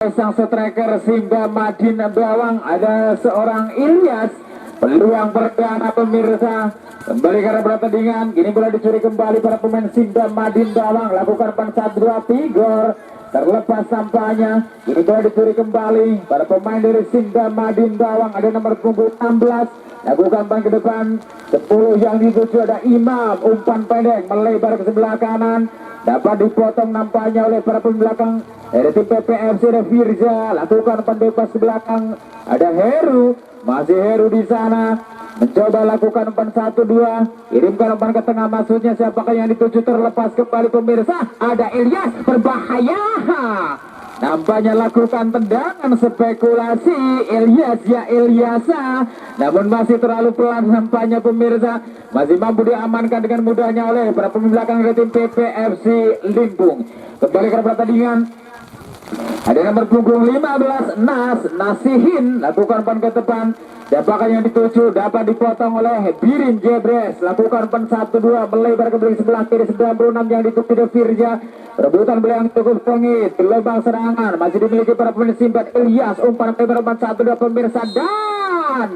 Sang striker Simba Madin Bawang, ada seorang Ilyas. Peluang perdana pemirsa, kembali karena pertandingan. Kini bola dicuri kembali para pemain Simba Madin Bawang, lakukan 4-1-2-3 terlepas sampahnya. Kini bola dicuri kembali para pemain dari Simba Madin Bawang, ada nomor punggung 16, lakukan umpan ke depan. 10 yang dituju ada Imam, umpan pendek melebar ke sebelah kanan, dapat dipotong nampaknya oleh para pemain belakang dari tim PPFC. Ada Firza, lakukan umpan bebas ke belakang, ada Heru, masih Heru di sana, mencoba lakukan umpan 1-2, kirimkan umpan ke tengah, maksudnya siapakah yang dituju, terlepas kembali pemirsa, ada Ilyas, berbahaya, nampaknya lakukan tendangan spekulasi Ilyas ya Ilyasa, namun masih terlalu pelan nampaknya pemirsa, masih mampu diamankan dengan mudahnya oleh para pemain belakang dari tim PPFC Limpung. Kembali ke pertandingan, ada nomor punggung 15 Nasihin, lakukan umpan ke depan, siapakah yang dituju, dapat dipotong oleh Birin Jebres, lakukan umpan 1-2 melebar ke sebelah kiri. 96 yang dituju oleh Firja, rebutan bola yang cukup sengit, gelombang serangan masih dimiliki para pemain Simba. Ilyas, umpan melebar, umpan 1-2 pemirsa, dan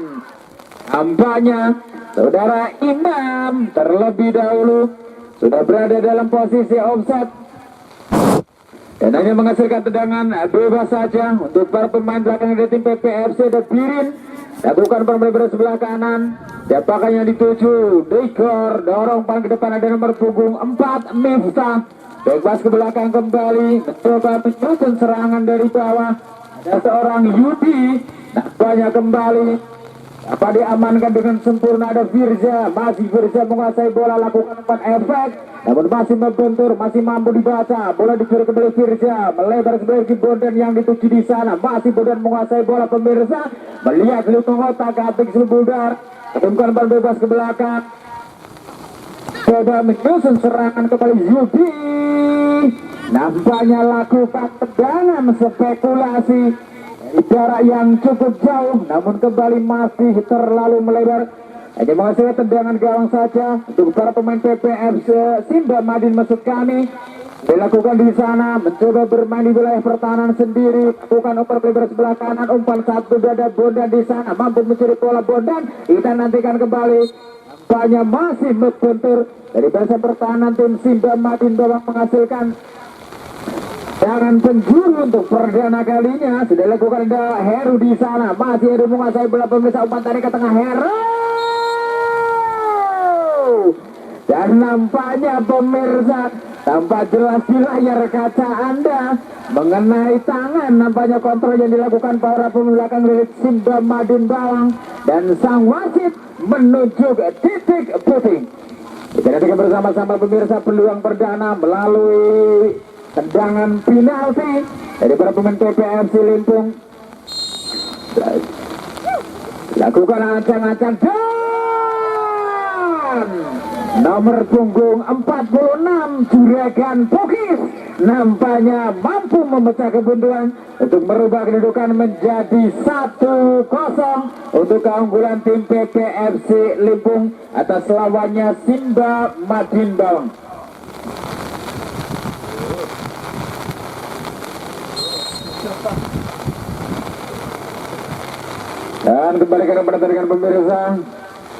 tampaknya saudara Imam terlebih dahulu sudah berada dalam posisi offset dan hanya menghasilkan tendangan bebas saja untuk para pemain belakang dari tim PPFC. Ada Birin, lakukan pemberian sebelah kanan, siapakah yang dituju, Dekor, dorong umpan ke depan, ada nomor punggung 4 Miftah, bebas ke belakang kembali, mencoba menyusun serangan dari bawah, ada seorang Yudi, nampaknya kembali dapat diamankan dengan sempurna. Ada Firza, masih Firza menguasai bola, lakukan umpan efek, namun masih membentur, masih mampu dibaca. Bola dicuri kembali Firza, melebar sebelah Bondan yang dituju di sana, masih Bondan menguasai bola pemirsa, melihat lubang otak Atik Sebudar, ketumkan umpan bebas ke belakang, coba menyusun serangan kembali Yudi, nampaknya lakukan tendangan spekulasi jarak yang cukup jauh, namun kembali masih terlalu melebar, hanya menghasilkan tendangan gawang saja untuk para pemain PPFC Simba Madin. Maksud kami dilakukan di sana, mencoba bermain di wilayah pertahanan sendiri, lakukan umpan lebar sebelah kanan, umpan 1-2, ada Bondan di sana, mampu mencuri bola Bondan, kita nantikan kembali, nampaknya masih membentur dari barisan pertahanan tim Simba Madin Bawang, menghasilkan jangan penjuru untuk perdana kalinya. Sudah lakukan, ada Heru di sana, masih Heru menguasai bola pemirsa, umpan tarik ke tengah Heru, dan nampaknya pemirsa tampak jelas di layar kaca Anda mengenai tangan, nampaknya kontrol yang dilakukan para pemain belakang dari Simba Madin Bawang, dan sang wasit menuju ke titik puting. Kita nantikan bersama-sama pemirsa peluang perdana melalui tendangan penalti dari para pemain PPFC Limpung. Lakukan ancang-ancang, dan nomor punggung 46 Juragan Pukis nampaknya mampu memecah kebuntuan untuk merubah kedudukan menjadi 1-0 untuk keunggulan tim PPFC Limpung atas lawannya Simba Madin Bawang. Dan kembali ke pertandingan pemirsa,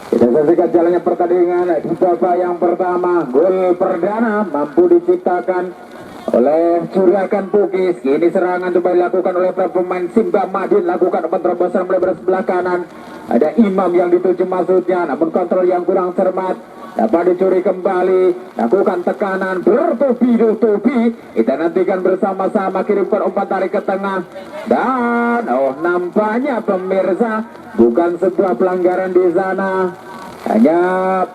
kita saksikan jalannya pertandingan di babak yang pertama. Gol perdana mampu diciptakan oleh Juragan Pukis. Kini serangan coba dilakukan oleh para pemain Simba Madin, lakukan penerobosan melebar sebelah kanan, ada Imam yang dituju maksudnya, namun kontrol yang kurang cermat, dapat dicuri kembali, lakukan tekanan bertubi-tubi. Kita nantikan bersama-sama, kirimkan umpan tarik ke tengah, dan nampaknya pemirsa bukan sebuah pelanggaran di sana, hanya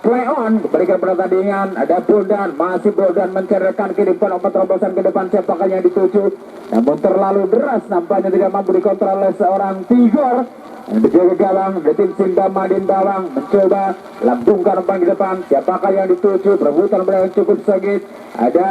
play on. Kembalikan pertandingan, ada Bondan, masih Bondan menceritakan, kirimkan umpan terobosan ke depan, siapakah yang dituju, namun terlalu deras, nampaknya tidak mampu dikontrol oleh seorang Tigor. Menjaga gawang dari tim Simba Madin Bawang, mencoba lambungkan umpan ke depan, siapakah yang dituju, perebutan bola yang cukup sengit, ada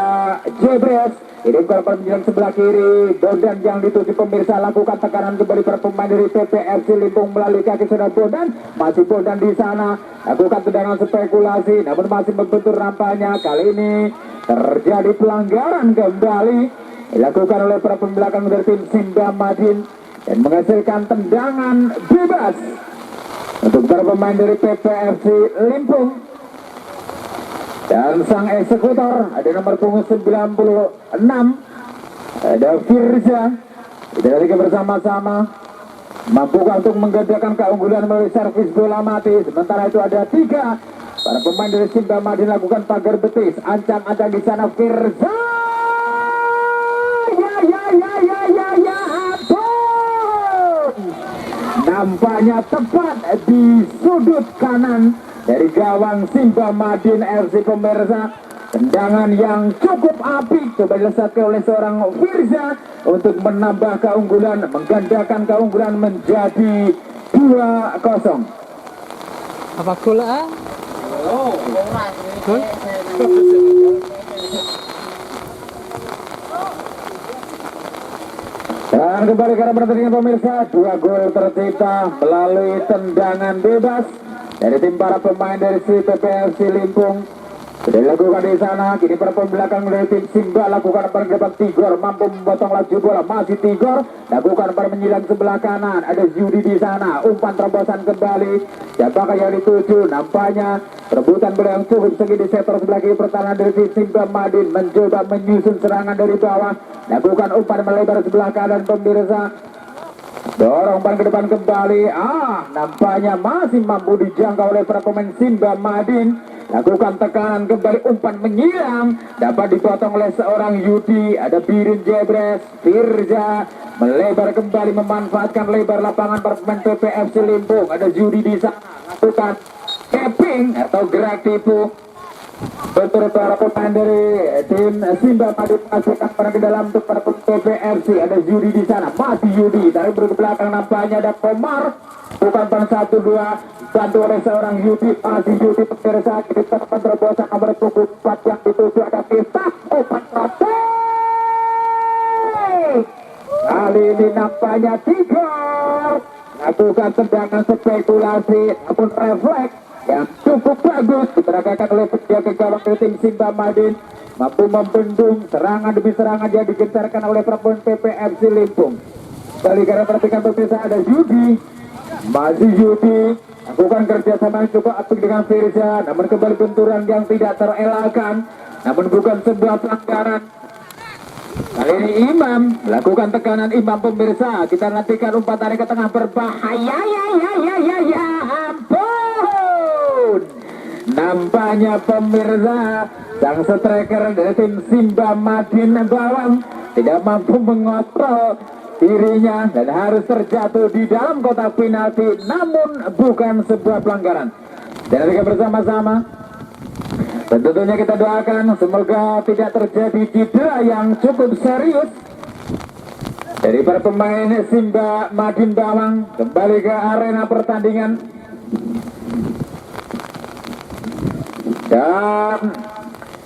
Jebres, kirimkan umpan menjelang sebelah kiri, Bondan yang dituju pemirsa, lakukan tekanan kembali para pemain dari PPFC Limpung melalui kaki sudah Bondan, masih Bondan di sana, lakukan tendangan spekulasi, namun masih membentur nampaknya. Kali ini terjadi pelanggaran kembali dilakukan oleh para pembelakang dari tim Simba Madin dan menghasilkan tendangan bebas untuk para pemain dari PPFC Limpung. Dan sang eksekutor ada nomor punggung 96, ada Firza. Kita lihat bersama-sama mampukah untuk menggandakan keunggulan melalui servis bola mati. Sementara itu ada 3 para pemain dari Simba Madin lakukan pagar betis, ancang-ancang di sana Firza. Ya, ampun. Nampaknya tepat di sudut kanan dari gawang Simba Madin FC pemirsa. Tendangan yang cukup apik coba dilesakan oleh seorang Firza untuk menambah keunggulan, menggandakan keunggulan menjadi 2-0. Apa gol ah? Gol? Dan kembali ke pertandingan pemirsa, 2 gol tercipta melalui tendangan bebas dari tim para pemain dari PPFC Limpung. Sudah dilakukan di sana, kini para pembelakang dari tim Simba lakukan pergerakan Tigor, mampu memotong laju bola, masih Tigor, lakukan menyilang sebelah kanan, ada Yudi di sana, umpan terobosan kembali, siapakah yang dituju? Nampaknya rebutan bola yang cukup sengit di sektor sebelah kiri pertahanan dari tim Simba Madin, mencoba menyusun serangan dari bawah, lakukan umpan melebar sebelah kanan pemirsa. Dorong umpan ke depan kembali, nampaknya masih mampu dijangkau oleh para pemain Simba Madin. Lakukan tekanan kembali, umpan menyilang, dapat dipotong oleh seorang Yudi, ada Birin Jebres, Firza melebar kembali memanfaatkan lebar lapangan para pemain PPFC Limpung, ada Yudi di sana, lakukan tapping atau gerak tipu. Betul para pemain dari tim Simba Madin masukkan pada ke dalam untuk para pemain PPFC, ada Yudi di sana, masih Yudi, dari belakang nampaknya ada Komar, bukan pan 1-2. Bantu oleh seorang Yudi, masih Yudi pemirsa, kita teman terobosan nomor punggung 4 yang dituju ada kita, umpan kali ini nampaknya Tigor lakukan tendangan spekulasi namun refleks yang cukup bagus diperagakan oleh penjaga gawang dari tim Simba Madin, mampu membendung serangan demi serangan yang digencarkan oleh pemain PPFC Limpung. Kali karena perhatikan pemirsa, ada Yudi, masih Yudi lakukan kerjasama yang cukup apik dengan Firza, namun kembali benturan yang tidak terelakkan, namun bukan sebuah pelanggaran. Kali ini Imam lakukan tekanan, Imam pemirsa, kita nantikan umpan tarik ke tengah berbahaya, ya ampun. Nampaknya pemirsa, sang striker dari tim Simba Madin Bawang tidak mampu mengontrol dirinya dan harus terjatuh di dalam kotak penalti, namun bukan sebuah pelanggaran. Dan kita bersama-sama tentunya kita doakan semoga tidak terjadi cedera yang cukup serius dari para pemain Simba Madin Bawang. Kembali ke arena pertandingan dan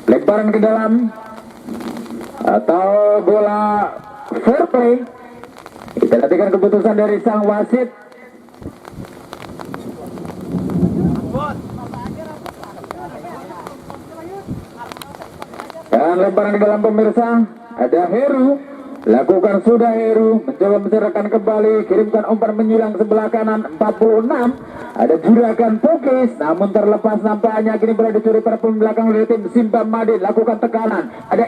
lemparan ke dalam atau bola fair play. Kita nantikan keputusan dari sang wasit. Dan lemparan ke dalam pemirsa, ada Heru, lakukan sudah Heru, mencoba mencerahkan kembali, kirimkan umpan menyilang sebelah kanan 46, ada juragan Pukis, namun terlepas nampaknya, kini berada dicuri para pembelakang dari tim Simba Madin, lakukan tekanan, ada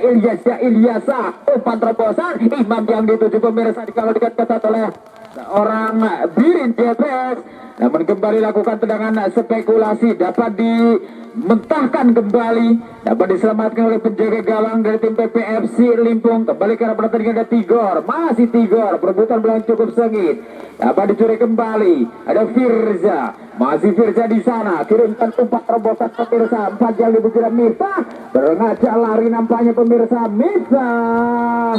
Ilyasa, umpan terobosan, Imam yang dituju pemirsa, dikawal dekat oleh seorang Birin Jebres, namun kembali lakukan tendangan spekulasi, dapat dimentahkan kembali, dapat diselamatkan oleh penjaga gawang dari tim PPFC Limpung. Kembali ke arah pertandingan ada Tigor, masih Tigor, perebutan bola cukup sengit, dapat dicuri kembali, ada Firza, masih Firza di sana, kirimkan umpan terobosan pemirsa, 4 yang dibuka Miftah, berengajak lari nampaknya pemirsa Miftah,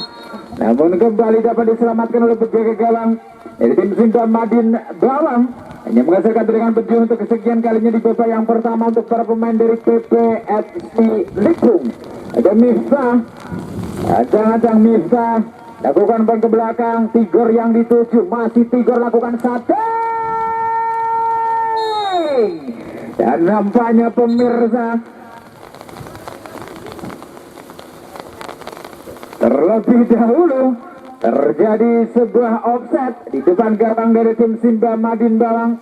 namun kembali dapat diselamatkan oleh penjaga gawang dari tim Simba Madin Bawang, hanya menghasilkan tendangan berjuang untuk kesekian kalinya di babak yang pertama untuk para pemain dari PPFC Limpung. Ada Miftah, acang-acang Miftah, lakukan umpan ke belakang, Tigor yang dituju, masih Tigor lakukan satu, dan nampaknya pemirsa Terlebih dahulu terjadi sebuah offset di depan gawang dari tim Simba Madin Bawang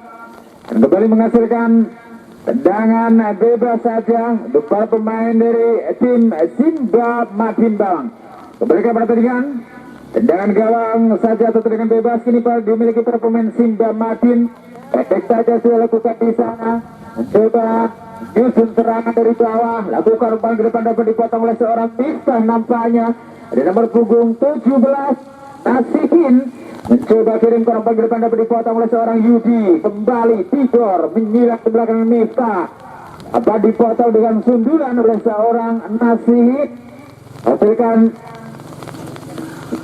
dan kembali menghasilkan tendangan bebas saja untuk para pemain dari tim Simba Madin Bawang. Kembali ke pertandingan, tendangan gawang saja atau tendangan bebas kini dimiliki para pemain Simba Madin. Pendek saja sudah lakukan di sana, mencoba nyusun serangan dari bawah, lakukan umpan ke depan dapat dipotong oleh seorang Miftah nampaknya. Ada nomor punggung 17 Nasihin mencoba kirimkan umpan ke depan dapat dipotong oleh seorang Yudi. Kembali Tigor menyilang ke belakang Miftah, apa dipotong dengan sundulan oleh seorang Nasihin. Hasilkan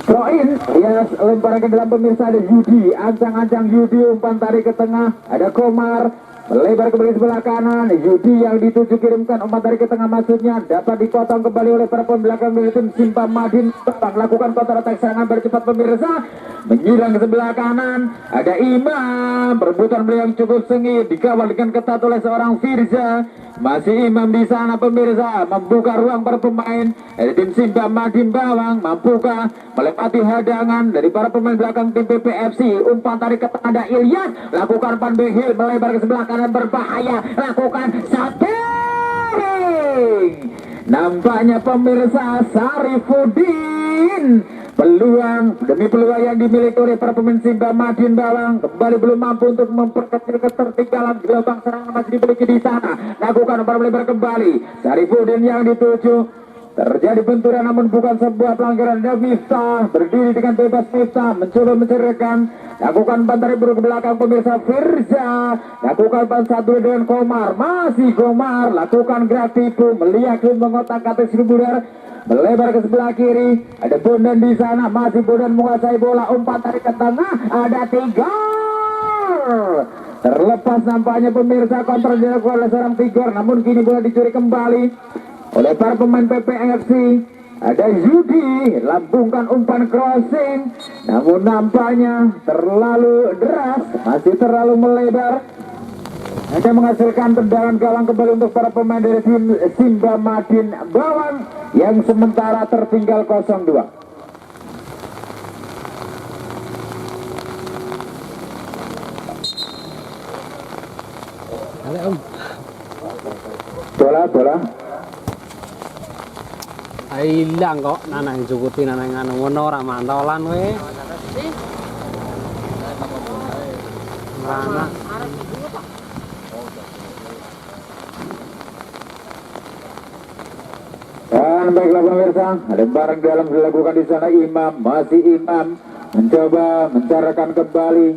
throw-in, ya lemparan ke dalam pemirsa. Ada Yudi, ancang-ancang Yudi, umpan tarik ke tengah. Ada Komar melebar kembali sebelah kanan. Yudi yang dituju kirimkan umpan tarik ke tengah, maksudnya dapat dipotong kembali oleh para pemain belakang dari tim Simba Madin Bawang. Lakukan counter attack serangan bercepat pemirsa, menyerang ke sebelah kanan. Ada Imam, perebutan beliau yang cukup sengit, dikawal dengan ketat oleh seorang Firza. Masih Imam di sana pemirsa, membuka ruang para pemain dari tim Simba Madin Bawang. Mampukah melewati hadangan dari para pemain belakang tim PPFC? Umpan tarik ke tengah, ada Ilyas, lakukan Panbehil melebar ke sebelah kanan berbahaya, lakukan shooting. Nampaknya pemirsa Sarifudin, peluang demi peluang yang dimiliki oleh para pemain Simba Madin Bawang kembali belum mampu untuk memperkecil ketertinggalan. Gelombang serangan masih dimiliki di sana, lakukan umpan melebar kembali. Sarifudin yang dituju, terjadi benturan namun bukan sebuah pelanggaran. Ada Miftah berdiri dengan bebas, Miftah mencoba menceritakan, lakukan bantaran buruk ke belakang pemirsa. Firza lakukan ban satu dengan Komar, masih Komar lakukan gerak tipu melihat mengotak atas Sribular, melebar ke sebelah kiri. Ada Bondan di sana, masih Bondan menguasai bola, umpan tarik ke tengah, ada Tigor. Terlepas nampaknya pemirsa, kontrol dilakukan oleh seorang Tigor, namun kini bola dicuri kembali oleh para pemain PPFC. Ada Yudi, lambungkan umpan crossing, namun nampaknya terlalu deras, masih terlalu melebar. Hanya menghasilkan tendangan gawang kembali untuk para pemain dari tim Simba Madin Bawang yang sementara tertinggal 0-2. Halo Om. Bola. Hilang kok nanang cukuti nanang anu ngono ora mantolan we. Mana? Dan baiklah pemirsa, ada barang dalam dilakukan di sana. Imam, masih Imam mencoba mencarakan kembali,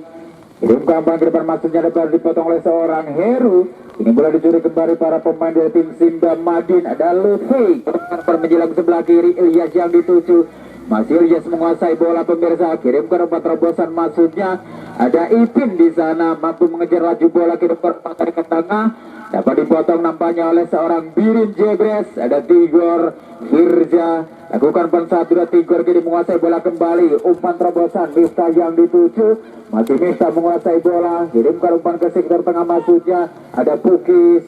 kirimkan umpan ke depan, maksudnya dapat dipotong oleh seorang Heru. Ini bola dicuri kembali para pemain dari tim Simba Madin. Ada Lutfi menjelang sebelah kiri, Ilyas yang dituju, masih Ilyas menguasai bola pemirsa, kirimkan umpan terobosan, maksudnya ada Ipin di sana mampu mengejar laju bola, kirimkan umpan tarik ke tengah, dapat dipotong nampaknya oleh seorang Birin Jebres. Ada Tigor, Firza lakukan umpan satu, dan Tigor kini menguasai bola kembali, umpan terobosan Miftah yang dituju, masih Miftah menguasai bola, kirimkan umpan ke sektor tengah, maksudnya ada Pukis.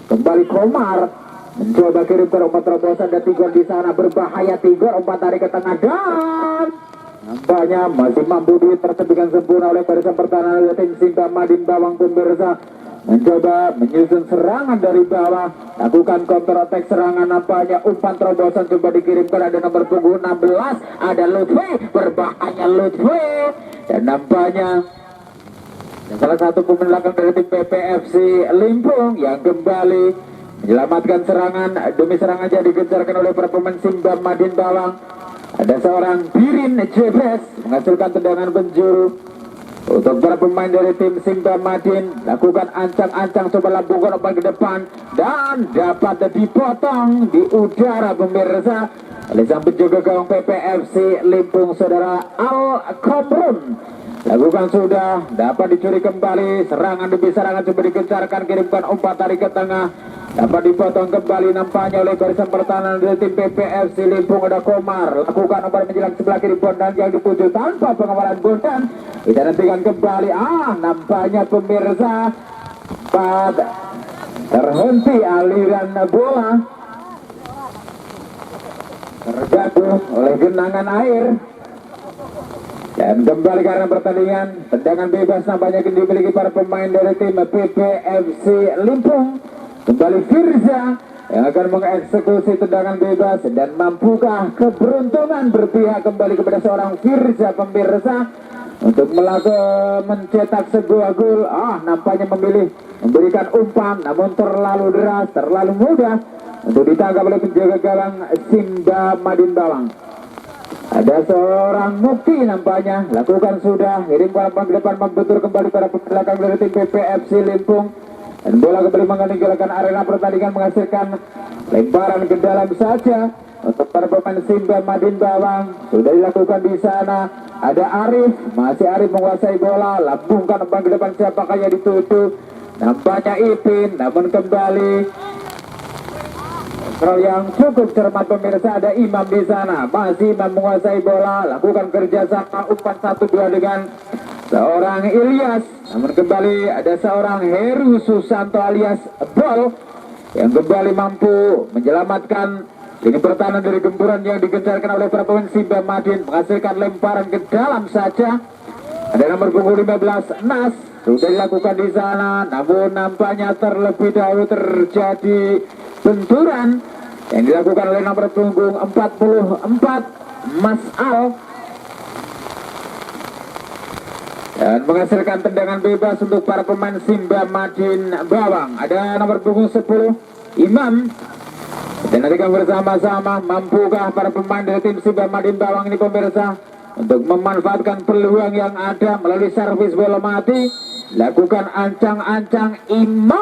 Kembali Komar mencoba kirimkan umpan terobosan, dan Tigor di sana berbahaya. Tigor umpan tarik ke tengah dan nampaknya masih mampu ditertibkan sempurna oleh barisan pertahanan dari tim Simba Madin Bawang pemirsa. Mencoba menyusun serangan dari bawah, lakukan counter attack serangan, nampaknya umpan terobosan coba dikirimkan. Ada nomor punggung 16, ada Lutfi, berbahaya Lutfi, dan nampaknya salah satu pemain belakang dari tim PPFC Limpung yang kembali menyelamatkan serangan demi serangan jadi digencarkan oleh para pemain Simba Madin Bawang. Ada seorang Birin Jebres menghasilkan tendangan penjuru untuk para pemain dari tim Simba Madin. Lakukan ancang-ancang, coba lambungkan umpan ke depan dan dapat dipotong di udara pemirsa oleh sang penjaga gawang PPFC Limpung, saudara Al Komrun. Lakukan sudah, dapat dicuri kembali, serangan demi serangan coba digencarkan, kirimkan umpan tarik ke tengah, dapat dipotong kembali nampaknya oleh barisan pertahanan dari tim PPFC Limpung. Ada Komar, lakukan umpan menjelang sebelah kiri, Bondan yang dituju tanpa pengawalan Bondan, kita nantikan kembali. Nampaknya pemirsa terhenti aliran bola. terjatuh oleh genangan air. Dan kembali karena pertandingan, tendangan bebas nampaknya dimiliki para pemain dari tim PPFC Limpung. Kembali Firza yang akan mengeksekusi tendangan bebas, dan mampukah keberuntungan berpihak kembali kepada seorang Firza pemirsa untuk mencetak sebuah gol. Nampaknya memilih memberikan umpan, namun terlalu deras, terlalu mudah untuk ditangkap oleh penjaga gawang Simba Madin Bawang. Ada seorang Mukti nampaknya lakukan sudah, kirim bola ke depan, membentur kembali pada belakang dari tim PPFC Limpung, dan bola kembali meninggalkan arena pertandingan, menghasilkan lemparan ke dalam saja untuk para pemain Simba Madin Bawang. Sudah dilakukan di sana. Ada Arif, masih Arif menguasai bola, lambungkan umpan ke depan, siapakah yang dituju? Nampaknya Ipin, namun kembali yang cukup cermat pemirsa, ada Imam di sana, masih Imam menguasai bola, lakukan kerjasama umpan 1-2 dengan seorang Ilyas, namun kembali ada seorang Heru Susanto alias Bol yang kembali mampu menyelamatkan ini pertahanan dari gempuran yang digencarkan oleh para pemain Simba Madin, menghasilkan lemparan ke dalam saja. Ada nomor punggung 15 Nas, sudah dilakukan di sana, namun nampaknya terlebih dahulu terjadi benturan yang dilakukan oleh nomor punggung 44 Mas Al, dan menghasilkan tendangan bebas untuk para pemain Simba Madin Bawang. Ada nomor punggung 10 Imam, dan nanti kami bersama-sama, mampukah para pemain dari tim Simba Madin Bawang ini pemirsa untuk memanfaatkan peluang yang ada melalui servis bola mati. Lakukan ancang-ancang Imam,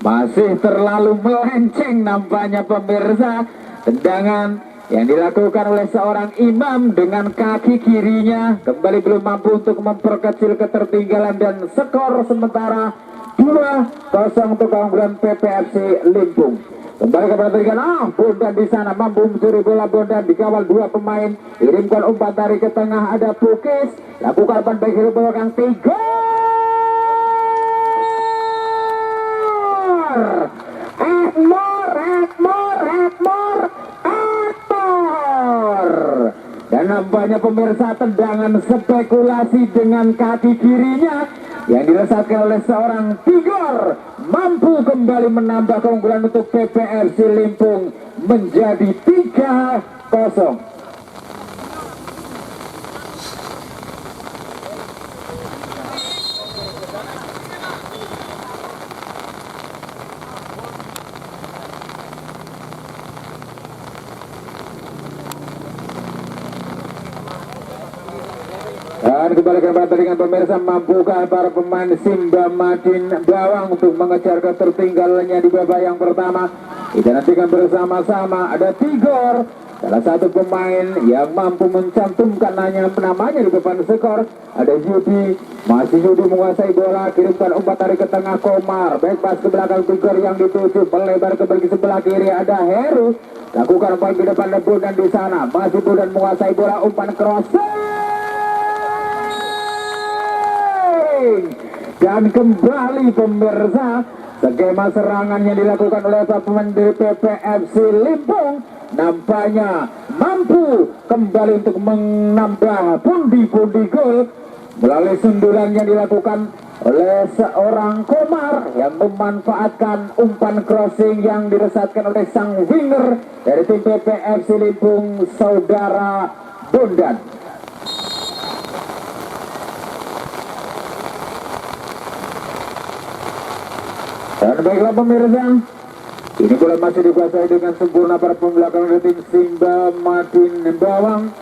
masih terlalu melenceng nampaknya pemirsa. Tendangan yang dilakukan oleh seorang Imam dengan kaki kirinya kembali belum mampu untuk memperkecil ketertinggalan, dan skor sementara 2-0 untuk keunggulan PPFC Limpung. Kembali ke pertandingan, Bondan di sana mampu mencuri bola. Bondan dikawal dua pemain, kirimkan umpan dari ke tengah, ada Pukis, lakukan umpan baik dari belakang, Edmore. Dan nampaknya pemirsa, tendangan spekulasi dengan kaki kirinya yang dirasakan oleh seorang Tigor mampu kembali menambah keunggulan untuk PPFC Limpung menjadi 3-0. Dan kembali ke pertandingan pemirsa, mampukah para pemain Simba Madin Bawang untuk mengejar ketertinggalannya di babak yang pertama? Kita nantikan bersama-sama. Ada Tigor, salah satu pemain yang mampu mencantumkan namanya di depan skor. Ada Yudi, masih Yudi menguasai bola, kirimkan umpan dari ke tengah Komar, back pass ke belakang Tigor yang dituju, melebar ke bagi sebelah kiri. Ada Heru, lakukan umpan ke depan Bondan di sana, masih Bondan menguasai bola, umpan crossing. Dan kembali pemirsa, skema serangan yang dilakukan oleh pemain dari PPFC Limpung nampaknya mampu kembali untuk menambah pundi-pundi gol melalui sundulan yang dilakukan oleh seorang Komar yang memanfaatkan umpan crossing yang diresatkan oleh sang winger dari tim PPFC Limpung, saudara Bondan. Dan baiklah pemirsa, ini bola masih dikuasai dengan sempurna para pembelakang dari tim Simba Madin Bawang,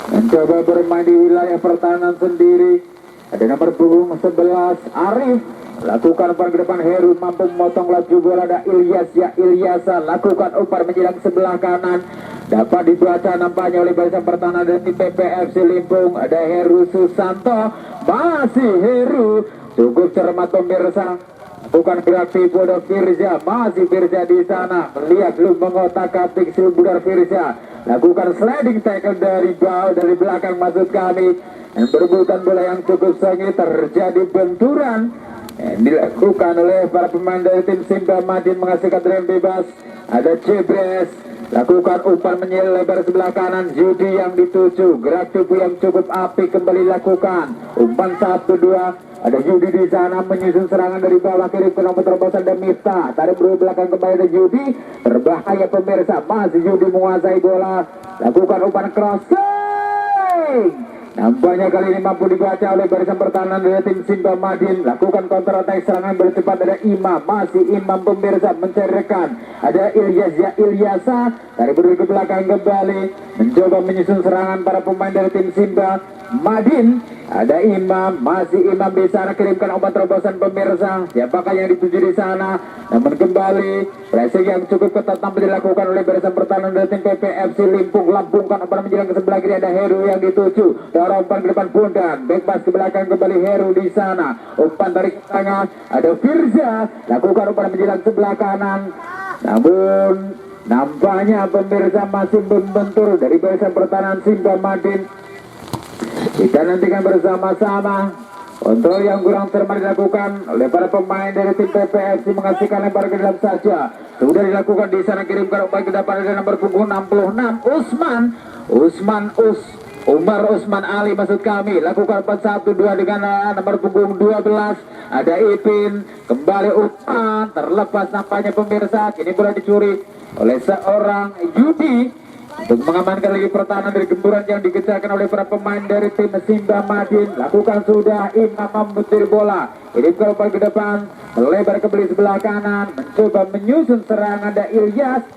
mencoba bermain di wilayah pertahanan sendiri. Ada nomor punggung 11 Arif, lakukan umpan ke depan. Heru mampu memotong laju bola. Ada Ilyas, ya Ilyasa, lakukan umpan menyerang sebelah kanan, dapat dibaca nampaknya oleh barisan pertahanan dari tim PPFC Limpung. Ada Heru Susanto, masih Heru, cukup cermat pemirsa. Bukan berarti bodoh Firza, masih Firza di sana, melihat belum mengotak atik Budar Firza, lakukan sliding tackle dari bawah, dari belakang maksud kami, dan berebutan bola yang cukup sengit, terjadi benturan yang dilakukan oleh para pemain dari tim Simba Madin menghasilkan tendangan bebas. Ada Jebres, lakukan umpan menyerang lebar sebelah kanan. Yudi yang dituju, gerak tubuh yang cukup apik kembali lakukan umpan 1-2. Ada Yudi di sana menyusun serangan dari bawah kiri ke nomor terobosan dan Miftah. Tarik berulang belakang kembali ada Yudi, berbahaya pemirsa, masih Yudi menguasai bola, lakukan umpan crossing. Nampaknya kali ini mampu dibaca oleh barisan pertahanan dari tim Simba Madin. Lakukan counter attack serangan bercepat ada Imam. Masih Imam pemirsa mencari rekan. Ada Ilyasa. Dari berdiri ke belakang kembali. Mencoba menyusun serangan para pemain dari tim Simba Madin. Ada Imam. Masih Imam di sana kirimkan umpan terobosan pemirsa. Siapakah yang dituju di sana? Namun kembali pressing yang cukup ketat tampil dilakukan oleh barisan pertahanan dari tim PPFC Limpung. Lampungkan umpan menjelang ke sebelah kiri ada Heru yang dituju. Umpan ke depan Bondan, back pass ke belakang kembali Heru di sana. Umpan tarik ke tengah, ada Firza, lakukan umpan menjelang sebelah kanan. Namun nampaknya pemirsa masih membentur dari barisan pertahanan Simba Madin. Kita nantikan bersama-sama. Kontrol yang kurang cermat dilakukan oleh para pemain dari tim PPFC menghasilkan lempar ke dalam saja. Sudah dilakukan di sana, kirimkan umpan ke depan dari nomor punggung 66 Umar Usman Ali maksud kami, lakukan 4-1-2 dengan nomor punggung 12. Ada Ipin, kembali umpan, terlepas nampaknya pemirsa. Kini bola dicuri oleh seorang Yudi untuk mengamankan lagi pertahanan dari gemburan yang dikejarkan oleh para pemain dari tim Simba Madin. Lakukan sudah, Imam memutir bola. Ini umpan ke depan, melebar kembali sebelah kanan, mencoba menyusun serangan. Ada Ilyas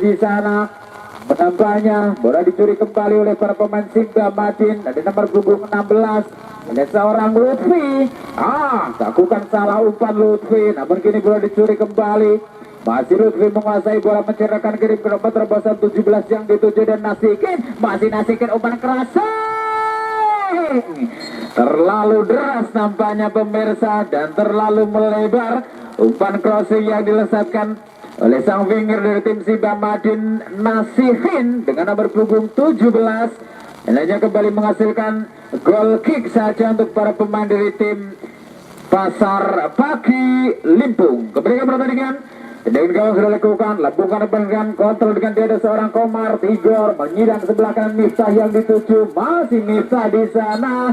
di sana. Nampaknya bola dicuri kembali oleh para pemain Simba Madin. Ada nomor punggung 16. Ada seorang Lutfi. Lakukan salah umpan Lutfi. Namun kini bola dicuri kembali. Masih Lutfi menguasai bola, mencerahkan kirim ke nomor terobosan 17 yang dituju dan Nasikin. Masih Nasikin umpan crossing. Terlalu deras nampaknya pemirsa dan terlalu melebar. Umpan crossing yang dilesatkan oleh sang winger dari tim Simba Madin, Nasihin dengan nomor punggung 17. Dan hanya kembali menghasilkan goal kick saja untuk para pemain dari tim Pasar Pagi Limpung. Kembali ke pertandingan. Dengan gawang sudah lakukan, lambungkan dengan kontrol dengan dia ada seorang Komar Tigor menyidang sebelah kanan Miftah yang dituju. Masih Miftah di sana.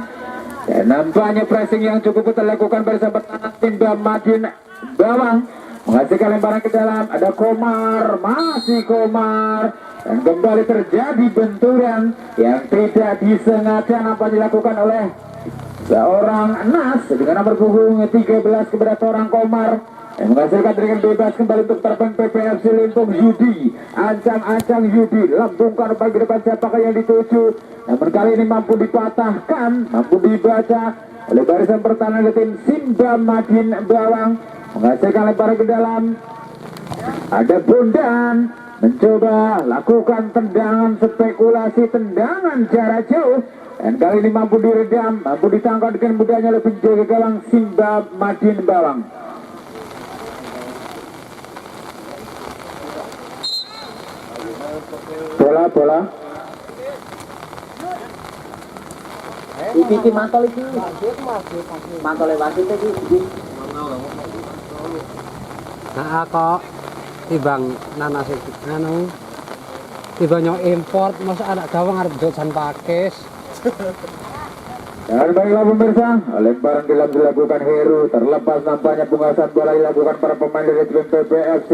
Dan nampaknya pressing yang cukup ketat dilakukan bersama pertahanan Simba Madin Bawang. Menghasilkan lemparan ke dalam, ada Komar, masih Komar. Dan kembali terjadi benturan yang tidak disengaja nampaknya dilakukan oleh seorang Nas dengan nomor punggung 13 kepada seorang Komar. Yang menghasilkan dengan bebas kembali untuk terbang PPFC Limpung. Yudi, ancang-ancang Yudi, lambungkan umpan ke depan, siapakah yang dituju. Namun kali ini mampu dipatahkan, mampu dibaca oleh barisan pertahanan dari tim Simba Madin Bawang. Menghasilkan lemparan ke dalam, ada Bondan mencoba lakukan tendangan spekulasi, tendangan jarak jauh, dan kali ini mampu diredam, mampu ditangkap dengan mudahnya oleh penjaga gawang Simba Madin Bawang. Bola iki mantol iki mantol wasit iki. Nah kok tibang nanas anu tiba nyok import, masa anak gawang harus jodohan pakis. Dan baiklah pemirsa, lemparan gelam dilakukan Heru, terlepas nampaknya penggasan bola dilakukan para pemain dari tim PPFC.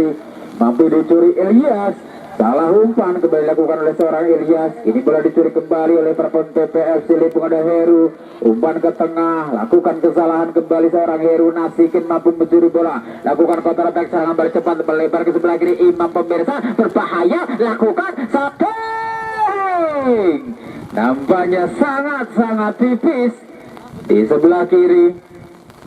Mampu dicuri Ilyas, salah umpan kembali dilakukan oleh seorang Ilyas. Ini bola dicuri kembali oleh para pemain PPFC. Limpung ada Heru, umpan ke tengah, lakukan kesalahan kembali seorang Heru. Nasikin mampu mencuri bola, lakukan counter attack serangan balik cepat melebar ke sebelah kiri. Imam pemirsa berbahaya, lakukan shooting. Nampaknya sangat-sangat tipis di sebelah kiri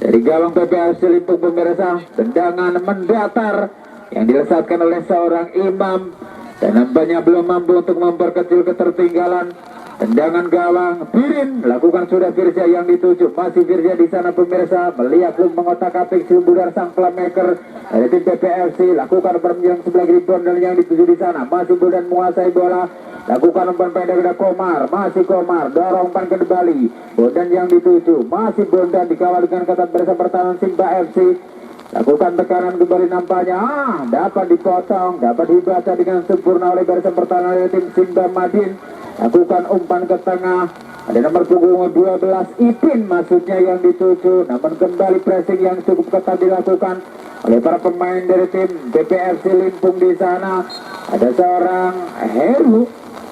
dari gawang PPFC Limpung pemirsa. Tendangan mendatar yang dilesatkan oleh seorang Imam, dan nampaknya belum mampu untuk memperkecil ketertinggalan Tendangan gawang Birin lakukan sudah Firza yang dituju, masih Firza di sana pemirsa melihat belum mengotak-atik Silbudar sang playmaker dari tim PPFC, lakukan bermenjang sebelah kiri Bondan yang dituju di sana, masih Bondan menguasai bola, lakukan umpan pendek kepada Komar, masih Komar dorong umpan ke Bali, Bondan yang dituju, masih Bondan dikawal dengan ketat bersama pertahanan Simba FC. Lakukan tekanan kembali nampaknya dapat dipotong, dapat dibaca dengan sempurna oleh barisan pertahanan dari tim Simba Madin. Lakukan umpan ke tengah, ada nomor punggung 12 Ipin maksudnya yang dituju, namun kembali pressing yang cukup ketat dilakukan oleh para pemain dari tim BPFC Limpung di sana. Ada seorang Heru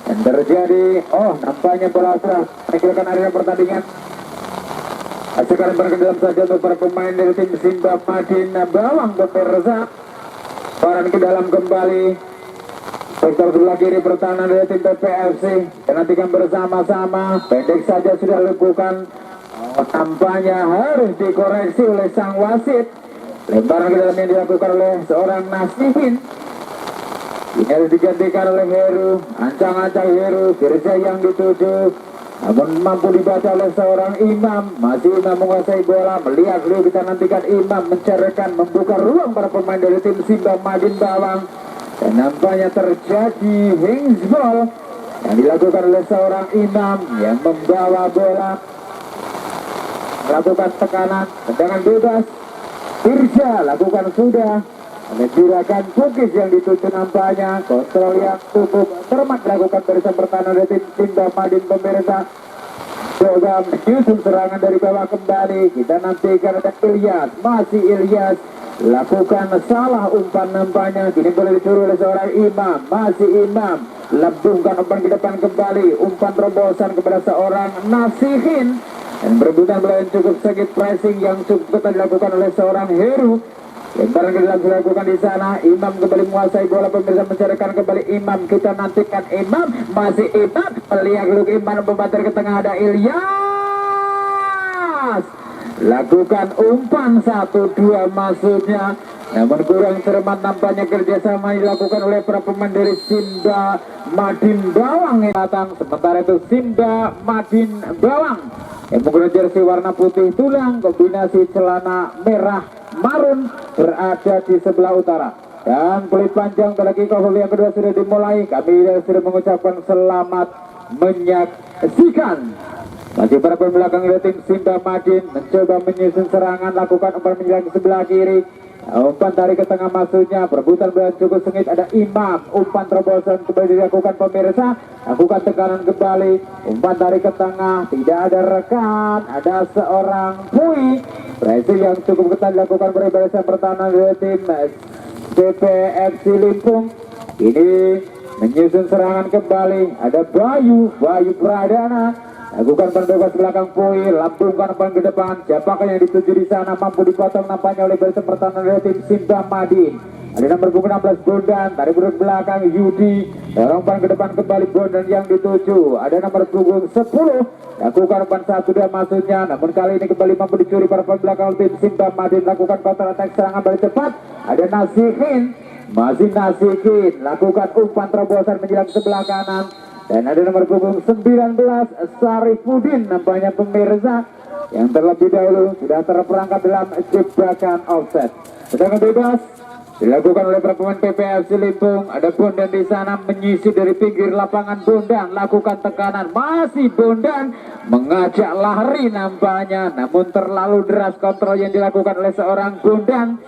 dan terjadi nampaknya bola serah meninggalkan area pertandingan. Sekarang berkendali saja untuk para pemain dari tim Simba Madin Bawang pemirsa. Paran ke dalam kembali. Sektor sebelah kiri pertahanan dari tim PPFC. Dan nantikan bersama-sama. Pendek saja sudah lakukan. Tampaknya harus dikoreksi oleh sang wasit. Lemparan ke dalam yang dilakukan oleh seorang Nasihin. Ini harus digantikan oleh Heru. Ancang-ancang Heru. Firza yang dituju. Namun mampu dibaca oleh seorang Imam. Masih Imam menguasai bola. Melihat dulu kita nantikan Imam mencerahkan, membuka ruang para pemain dari tim Simba Madin Bawang. Dan nampaknya terjadi handsball yang dilakukan oleh seorang Imam yang membawa bola, melakukan tekanan, tendangan bebas. Firza lakukan sudah. Gerakan Bukis yang dituju nampaknya, kontrol yang cukup cermat dilakukan barisan pertahanan dari tim Simba Madin pemirsa. Coba menyusun serangan dari bawah kembali. Kita nantikan ada Ilyas, masih Ilyas lakukan salah umpan nampaknya. Kini boleh dicuri oleh seorang Imam, masih Imam lambungkan umpan ke depan kembali, umpan terobosan kepada seorang Nasihin dan berebutan bola yang cukup sakit, pressing yang cukup ketat dilakukan oleh seorang Heru. Lemparan ke dalam dilakukan di sana. Imam kembali menguasai bola pemirsa, mencerahkan kembali Imam. Kita nantikan Imam, masih Imam melihat dulu Imam membantar ke tengah, ada Ilyas lakukan umpan 1-2 maksudnya, namun kurang cermat nampaknya. Kerjasama dilakukan oleh para pemain dari Simba Madin Bawang yang datang. Sementara itu Simba Madin Bawang yang menggunakan jersey warna putih tulang kombinasi celana merah marun berada di sebelah utara. Dan peluit panjang pada kick-off yang kedua sudah dimulai. Kami sudah mengucapkan selamat menyaksikan. Masih para pembelakang dari tim Simba Madin mencoba menyusun serangan, lakukan umpan menyerang ke sebelah kiri. Umpan tarik ke tengah maksudnya, perebutan bola cukup sengit, ada Imam, umpan terobosan kembali dilakukan pemirsa, lakukan tekanan kembali, umpan tarik ke tengah, tidak ada rekan, ada seorang Pui, pressing yang cukup ketat dilakukan oleh barisan pertahanan dari tim BPFC Limpung. Ini menyusun serangan kembali, ada Bayu Pradana. Lakukan bebas belakang Pui, lambungkan umpan ke depan. Siapakah yang dituju di sana, mampu dipotong nampaknya oleh barisan pertahanan dari tim Simba Madin. Ada nomor punggung 16 Bondan, tarik berut belakang Yudi, dorong umpan ke depan kembali Bondan yang dituju. Ada nomor punggung 10, lakukan umpan 1-2 maksudnya, namun kali ini kembali mampu dicuri para pembelakang tim Simba Madin. Lakukan counter attack serangan balik cepat, ada Nasihin, masih Nasihin, lakukan umpan terobosan menjelang sebelah kanan. Dan ada nomor punggung 19 Sarifudin nampaknya pemirsa yang terlebih dahulu sudah terperangkap dalam jebakan offset. Tendangan bebas dilakukan oleh para pemain PPFC Limpung. Ada Bondan di sana menyisir dari pinggir lapangan. Bondan lakukan tekanan, masih Bondan mengajak lari nampaknya, namun terlalu deras kontrol yang dilakukan oleh seorang Bondan,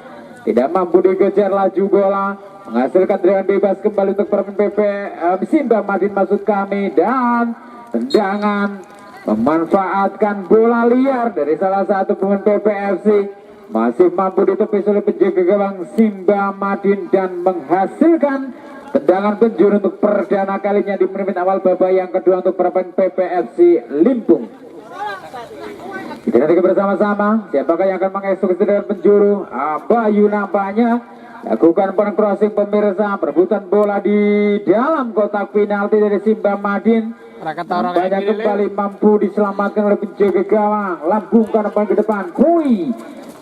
tidak mampu dikejar laju bola, menghasilkan tendangan bebas kembali untuk pemain Simba Madin maksud kami. Dan tendangan memanfaatkan bola liar dari salah satu pemain PPFC, masih mampu ditepis oleh penjaga gawang Simba Madin dan menghasilkan tendangan penjuru untuk perdana kalinya di menit awal babak yang kedua untuk pemain PPFC Limpung. Kita nanti bersama-sama siapakah yang akan mengeksekusi tendangan penjuru. Bayu nampaknya lakukan crossing pemirsa, perebutan bola di dalam kotak penalti dari Simba Madin. Banyak kembali mampu diselamatkan oleh penjaga gawang, lambungkan umpan ke depan Pui,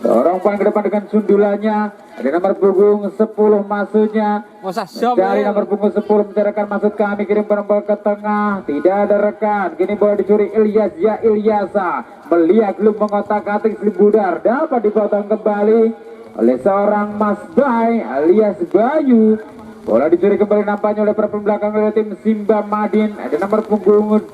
dorong umpan ke depan dengan sundulannya, Ada nomor punggung 10 masuknya. Usah jam. Dari nomor punggung 10 mencerahkan maksud kami, kirim bola ke tengah, tidak ada rekan. Kini bola dicuri Ilyas ya Ilyasa, melihat belum mengotak-atik Slim Budar, dapat dipotong kembali oleh seorang Mas Bay alias Bayu. Bola dicuri kembali nampaknya oleh para belakang oleh tim Simba Madin. Ada nomor punggung 80,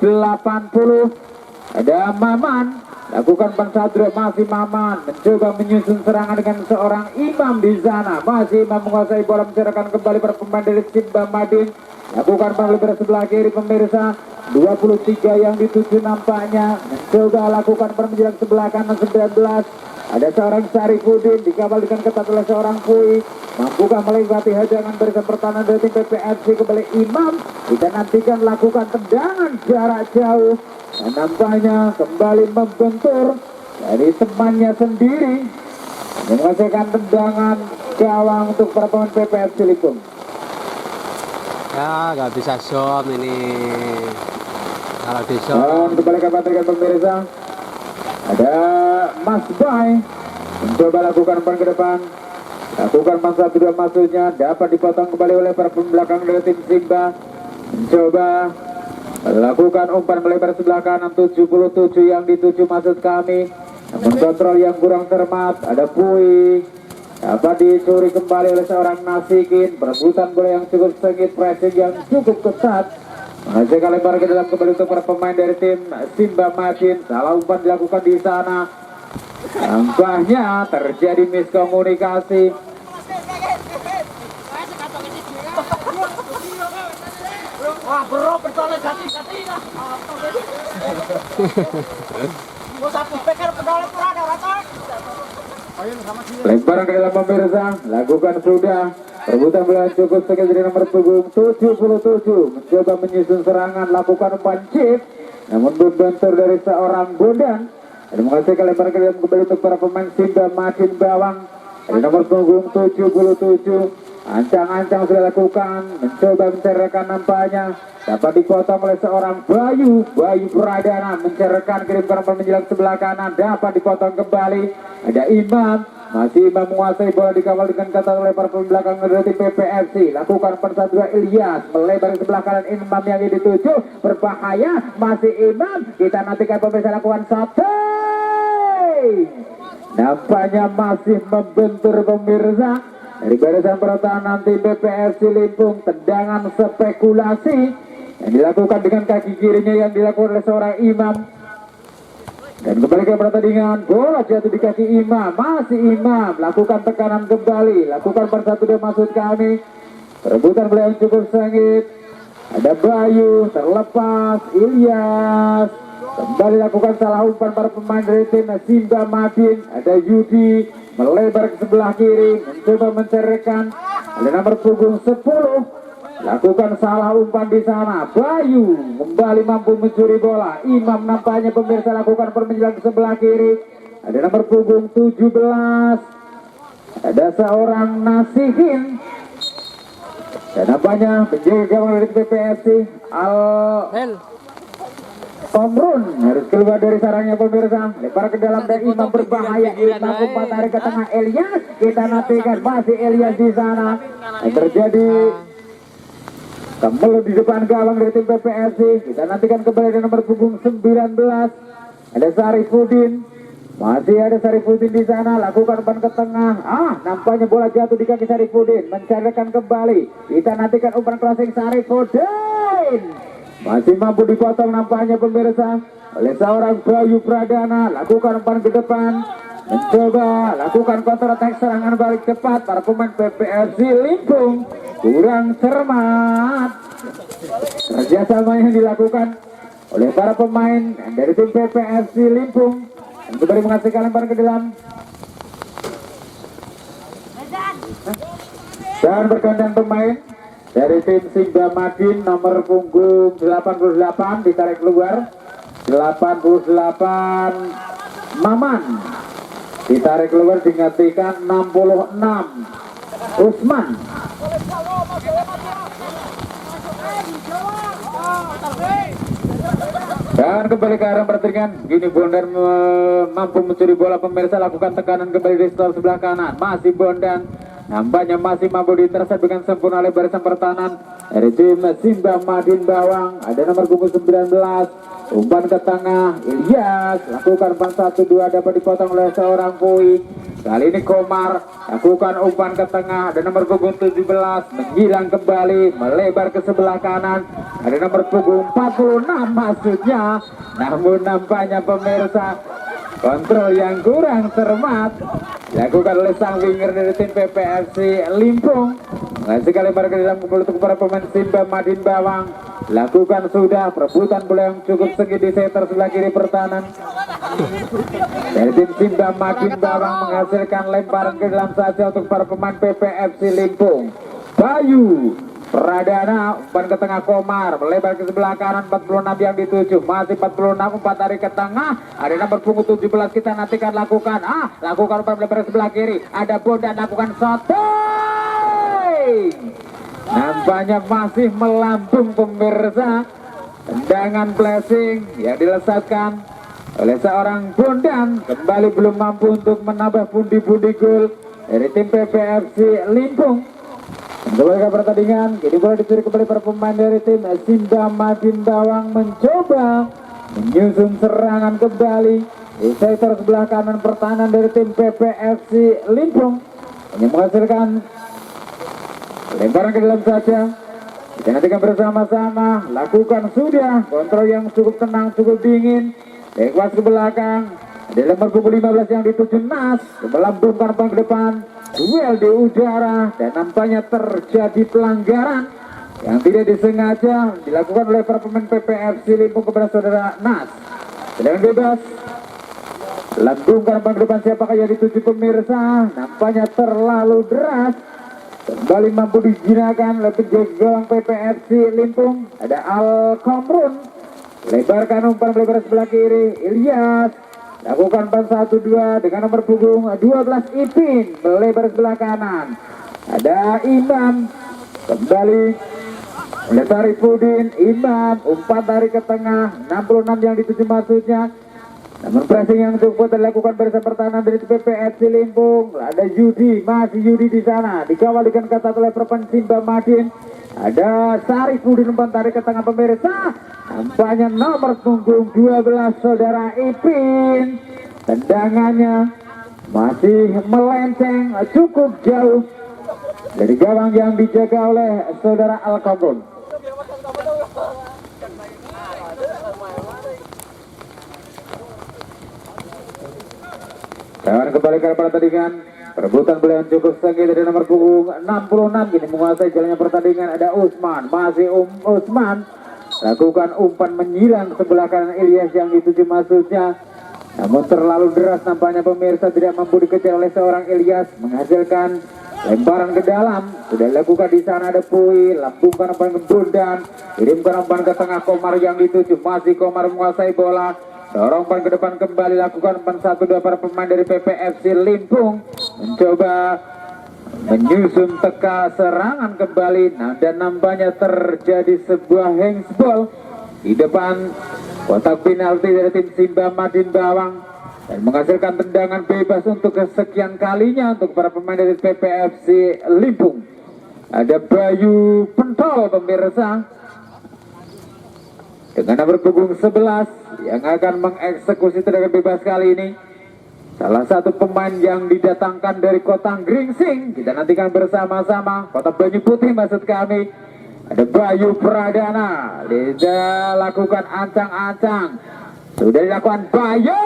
ada Maman, lakukan pensadro, masih Maman mencoba menyusun serangan dengan seorang Imam di sana. Masih Imam menguasai bola, mencerahkan kembali para pemain dari Simba Madin. Lakukan penlebar sebelah kiri pemirsa, 23 yang dituju nampaknya. Mencoba lakukan penjelang sebelah kanan 19. Ada seorang Sarifudin dikawal dengan ketat oleh seorang Pui. Mampukah melewati hadangan barisan pertahanan dari tim PPFC? Kembali Imam, kita nantikan lakukan tendangan jarak jauh. Dan nampaknya kembali membentur dari temannya sendiri, menghasilkan tendangan gawang untuk para pemain PPFC Limpung. Ya, nggak bisa zoom ini. Kalau di Dan zoom. kembali ke patrikan pemirsa, ada Mas Bay mencoba lakukan umpan ke depan, lakukan masa kedua maksudnya, dapat dipotong kembali oleh para pembelakang dari tim Simba. Mencoba lakukan umpan melebar sebelah kanan, 77 yang dituju maksud kami, namun kontrol yang kurang cermat. Ada Pui, dapat dicuri kembali oleh seorang Nasikin. Perebutan bola yang cukup sengit, pressing yang cukup ketat, menghasilkan lebar ke dalam kembali untuk para pemain dari tim Simba Madin. Salah umpan dilakukan di sana, nampaknya terjadi miskomunikasi. Wah, bro, pedole ganti-ganti lah. Mau sapu peker pedole pura rata. Lemparan ke dalam pemirsa, lakukan sudah. Perebutan bola cukup sekali dari nomor punggung 77, mencoba menyusun serangan, lakukan umpan chip, namun berbentur dari seorang Bondan dan menghasilkan lemparan ke dalam kembali untuk para pemain Simba Madin Bawang. Dari nomor punggung 77, ancang-ancang sudah lakukan, mencoba mencerahkan nampaknya, dapat dipotong oleh seorang Bayu Pradana, mencerahkan kirim ke nomor menjelang sebelah kanan, dapat dipotong kembali. Ada Imam, masih Imam menguasai bola, dikawal dengan kata oleh para belakang dari PPFC. Lakukan persatuan Ilyas, melebar ke sebelah kanan, Imam yang dituju, berbahaya, masih Imam, kita nantikan pemirsa lakukan satu. Nampaknya masih membentur pemirsa dari barisan pertahanan tim PPFC Limpung. Tendangan spekulasi yang dilakukan dengan kaki kirinya yang dilakukan oleh seorang Imam. Dan kembali ke pertandingan, bola jatuh di kaki Imam, masih Imam, lakukan tekanan kembali, lakukan persatu dan maksud kami. Perebutan bola yang cukup sengit, ada Bayu, terlepas, Ilyas, kembali lakukan salah umpan para pemain dari tim Simba Madin. Ada Yudi, melebar ke sebelah kiri, mencoba mencerahkan. Ada nomor punggung 10, lakukan salah umpan di sana. Bayu kembali mampu mencuri bola. Imam nampaknya pemirsa lakukan permenjelang ke sebelah kiri. Ada nomor punggung 17, ada seorang Nasihin. Dan nampaknya penjaga gawang dari PPFC Omrun harus keluar dari sarangnya pemirsa. Lempar ke dalam dan Imam berbahaya. Imam umpan tarik ke tengah Elias. Kita nantikan masih Elias di sana. Yang terjadi kembali di depan gawang dari tim PPFC. Kita nantikan kembali di nomor punggung 19. Ada Sarifudin. Masih ada Sarifudin di sana. Lakukan umpan ke tengah. Nampaknya bola jatuh di kaki Sarifudin. Mencarikan kembali. Kita nantikan umpan crossing Sarifudin. Masih mampu dipotong nampaknya pemirsa oleh seorang Bayu Pradana. Lakukan umpan ke depan, mencoba lakukan counter attack, serangan balik cepat. Para pemain PPFC Limpung kurang cermat. Kerjasama yang dilakukan oleh para pemain dari tim PPFC Limpung yang kembali menghasilkan lemparan ke dalam. Dan bergantian pemain dari tim Simba Madin, nomor punggung 88 ditarik keluar. 88 Maman ditarik keluar, digantikan 66 Usman. Dan kembali ke arah pertandingan. Gini Bondan mampu mencuri bola pemirsa, lakukan tekanan kembali di sebelah kanan. Masih Bondan nampaknya masih mampu diteruskan dengan sempurna oleh barisan pertahanan dari tim Simba Madin Bawang. Ada nomor punggung 19, umpan ke tengah, Ilyas lakukan umpan 1-2 dapat dipotong oleh seorang Pui. Kali ini Komar lakukan umpan ke tengah, ada nomor punggung 17 menghilang kembali melebar ke sebelah kanan, ada nomor punggung 46 maksudnya, namun nampaknya pemirsa kontrol yang kurang cermat dilakukan oleh sang winger dari tim PPFC Limpung. Sekali lebar ke dalam kumpul untuk para pemain Simba Madin Bawang. Lakukan sudah perebutan bola yang cukup sengit di setter sebelah kiri pertahanan dari tim Simba Madin Bawang, menghasilkan lemparan ke dalam saja untuk para pemain PPFC Limpung. Bayu Pradana, umpan ke tengah Komar, melebar ke sebelah kanan, 46 yang dituju, masih 46, umpan tarik ke tengah, ada nomor punggung 17, kita nantikan lakukan, lakukan umpan melebar ke sebelah kiri, ada Bondan, lakukan shooting, nampaknya masih melambung pemirsa, tendangan blessing yang dilesatkan oleh seorang Bondan, kembali belum mampu untuk menambah pundi-pundi gol dari tim PPFC Limpung. Kembali ke pertandingan, kini bola dicuri kembali para pemain dari tim Simba Madin Bawang, mencoba menyusun serangan kembali di sektor sebelah kanan pertahanan dari tim PPFC Limpung, yang menghasilkan lemparan ke dalam saja. Kita nantikan bersama-sama, lakukan sudah kontrol yang cukup tenang, cukup dingin, lewat ke belakang, ada nomor punggung 15 yang dituju Nas, melambungkan ke depan, duel di udara, dan nampaknya terjadi pelanggaran yang tidak disengaja dilakukan oleh para pemain PPFC Limpung kepada saudara Nas. Sedang bebas, lambungkan ke depan, siapakah yang dituju pemirsa, nampaknya terlalu deras, kembali mampu dijinakan oleh penjaga gawang PPFC Limpung, ada Al Komrun, lebarkan umpan melebar sebelah kiri, Ilyas lakukan umpan 1-2 dengan nomor punggung 12 Ipin, melebar sebelah kanan, ada Imam, kembali oleh Sarifudin, Imam, umpan tarik ke tengah, 66 yang dituju maksudnya, namun pressing yang cukup dilakukan barisan pertahanan dari PPFC Limpung, ada Yudi, masih Yudi di sana, dikawal dengan kata oleh perpan Simba Madin, ada Sarifudin, umpan tarik ke tengah pemirsa, nampaknya nomor punggung 12 saudara Ipin, tendangannya masih melenceng cukup jauh dari gawang yang dijaga oleh saudara Al-Komrun. Dan kembali ke pertandingan, perebutan bola yang cukup sengit dari nomor punggung 66, kini menguasai jalannya pertandingan, ada Usman, masih Usman lakukan umpan menyilang sebelah kanan Ilyas yang dituju maksudnya, namun terlalu deras nampaknya pemirsa, tidak mampu dikejar oleh seorang Ilyas, menghasilkan lemparan ke dalam. Sudah dilakukan di sana, ada Pui, lambungkan umpan ke Bondan, kirimkan umpan ke tengah Komar yang dituju, masih Komar menguasai bola, dorong umpan ke depan kembali, lakukan umpan 1-2 para pemain dari PPFC Limpung, mencoba menyusun teka serangan kembali, dan nampaknya terjadi sebuah handsball di depan kotak penalti dari tim Simba Madin Bawang, dan menghasilkan tendangan bebas untuk kesekian kalinya untuk para pemain dari PPFC Limpung. Ada Bayu Pentol pemirsa dengan nomor punggung 11 yang akan mengeksekusi tendangan bebas kali ini. Salah satu pemain yang didatangkan dari kota Gringsing, kita nantikan bersama-sama, kota Banyu Putih maksud kami. Ada Bayu Pradana, dia lakukan ancang-ancang, sudah dilakukan Bayu,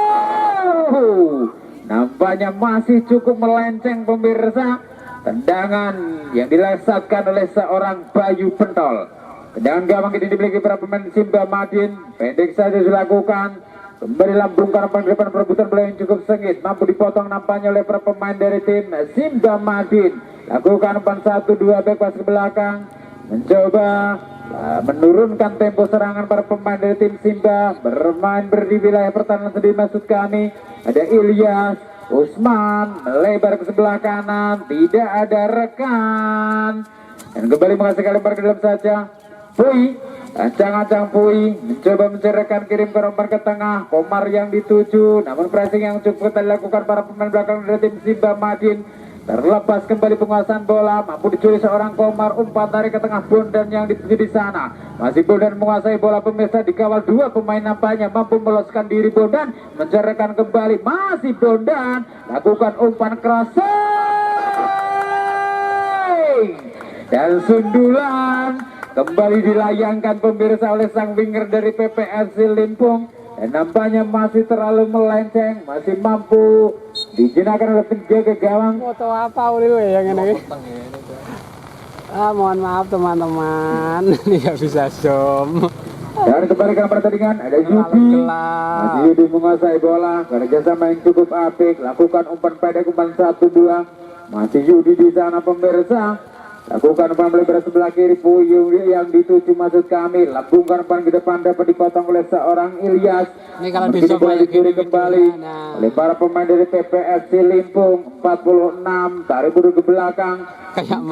nampaknya masih cukup melenceng pemirsa, tendangan yang dilesatkan oleh seorang Bayu Pentol. Tendangan gawang ini dimiliki para pemain Simba Madin, pendek saja dilakukan, kembali lambungkan umpan depan, perebutan bola yang cukup sengit, mampu dipotong nampaknya oleh para pemain dari tim Simba Madin. Lakukan umpan 1-2 back pas ke belakang, mencoba menurunkan tempo serangan para pemain dari tim Simba, bermain di wilayah pertahanan sendiri maksud kami. Ada Ilyas, Usman, melebar ke sebelah kanan, tidak ada rekan, dan kembali menghasilkan lempar ke dalam saja. Pui, ancang-ancang Pui, mencoba mencerahkan, kirim ke umpan ke tengah, Komar yang dituju, namun pressing yang cukup ketat dilakukan para pemain belakang dari tim Simba Madin. Terlepas kembali penguasaan bola, mampu dicuri seorang Komar, umpan tarik ke tengah Bondan yang dituju di sana. Masih Bondan menguasai bola pemirsa, dikawal dua pemain nampaknya mampu meloloskan diri Bondan, mencerahkan kembali masih Bondan, lakukan umpan keras dan sundulan kembali dilayangkan pemirsa oleh sang winger dari PPFC Limpung. Dan nampaknya masih terlalu melenceng, masih mampu dijinakan oleh penjaga gawang. Foto apa uli yang ini? Mohon maaf teman-teman, nggak bisa zoom. Dan kembali ke pertandingan ada Yudi. Masih Yudi menguasai bola, kerjasama yang cukup apik, lakukan umpan pendek, umpan 1-2. Masih Yudi di sana pemirsa. Lakukan umpan melebar sebelah kiri, Puyung yang dituju maksud kami. Lambungkan umpan ke depan, dapat dipotong oleh seorang Ilyas. Ini kalau Namun di kini bola dicuri kembali oleh para pemain dari PPFC Limpung. 46 tarik mundur ke belakang,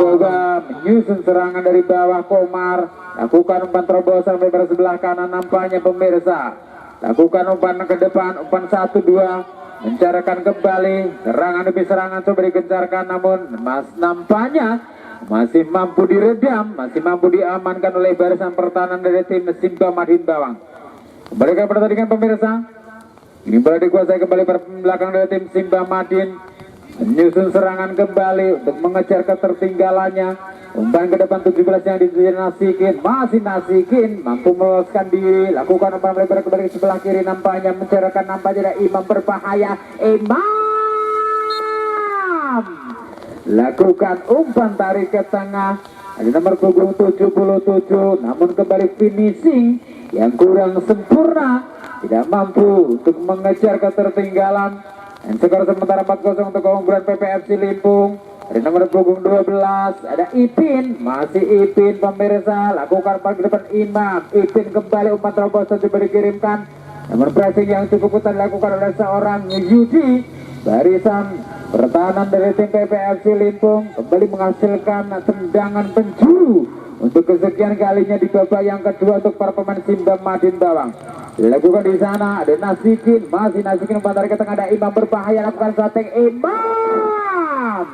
coba menyusun serangan dari bawah Komar. Lakukan umpan terobosan melebar sebelah kanan, nampaknya pemirsa. Lakukan umpan ke depan, umpan 1-2. Mencarakan kembali serangan demi serangan, coba digencarkan, namun nampaknya masih mampu diredam, masih mampu diamankan oleh barisan pertahanan dari tim Simba Madin Bawang. Kembali ke pertandingan pemirsa. Ini bola dikuasai kembali belakang dari tim Simba Madin, menyusun serangan kembali untuk mengejar ketertinggalannya. Umpan ke depan 17 yang dituju Nasikin, masih Nasikin mampu meloloskan diri. Lakukan umpan melebar kembali ke sebelah kiri, nampaknya mencerahkan, nampaknya ada Imam berbahaya. Lakukan umpan tarik ke tengah, ada nomor punggung 77, namun kembali finishing yang kurang sempurna, tidak mampu untuk mengejar ketertinggalan. Dan skor sementara 4-0 untuk keunggulan PPFC Limpung. Ada nomor punggung 12, ada Ipin, masih Ipin pemirsa. Lakukan umpan ke depan Imam, Ipin kembali, umpan terobosan coba dikirimkan. Namun pressing yang cukup ketat dilakukan oleh seorang Yudi. Barisan pertahanan dari tim PPFC Limpung kembali menghasilkan tendangan penjuru untuk kesekian kalinya di babak yang kedua untuk para pemain Simba Madin Bawang. Dilakukan di sana ada Nasikin, masih Nasikin umpan tarik ke tengah, ada Imam berbahaya, lakukan sateng Imam.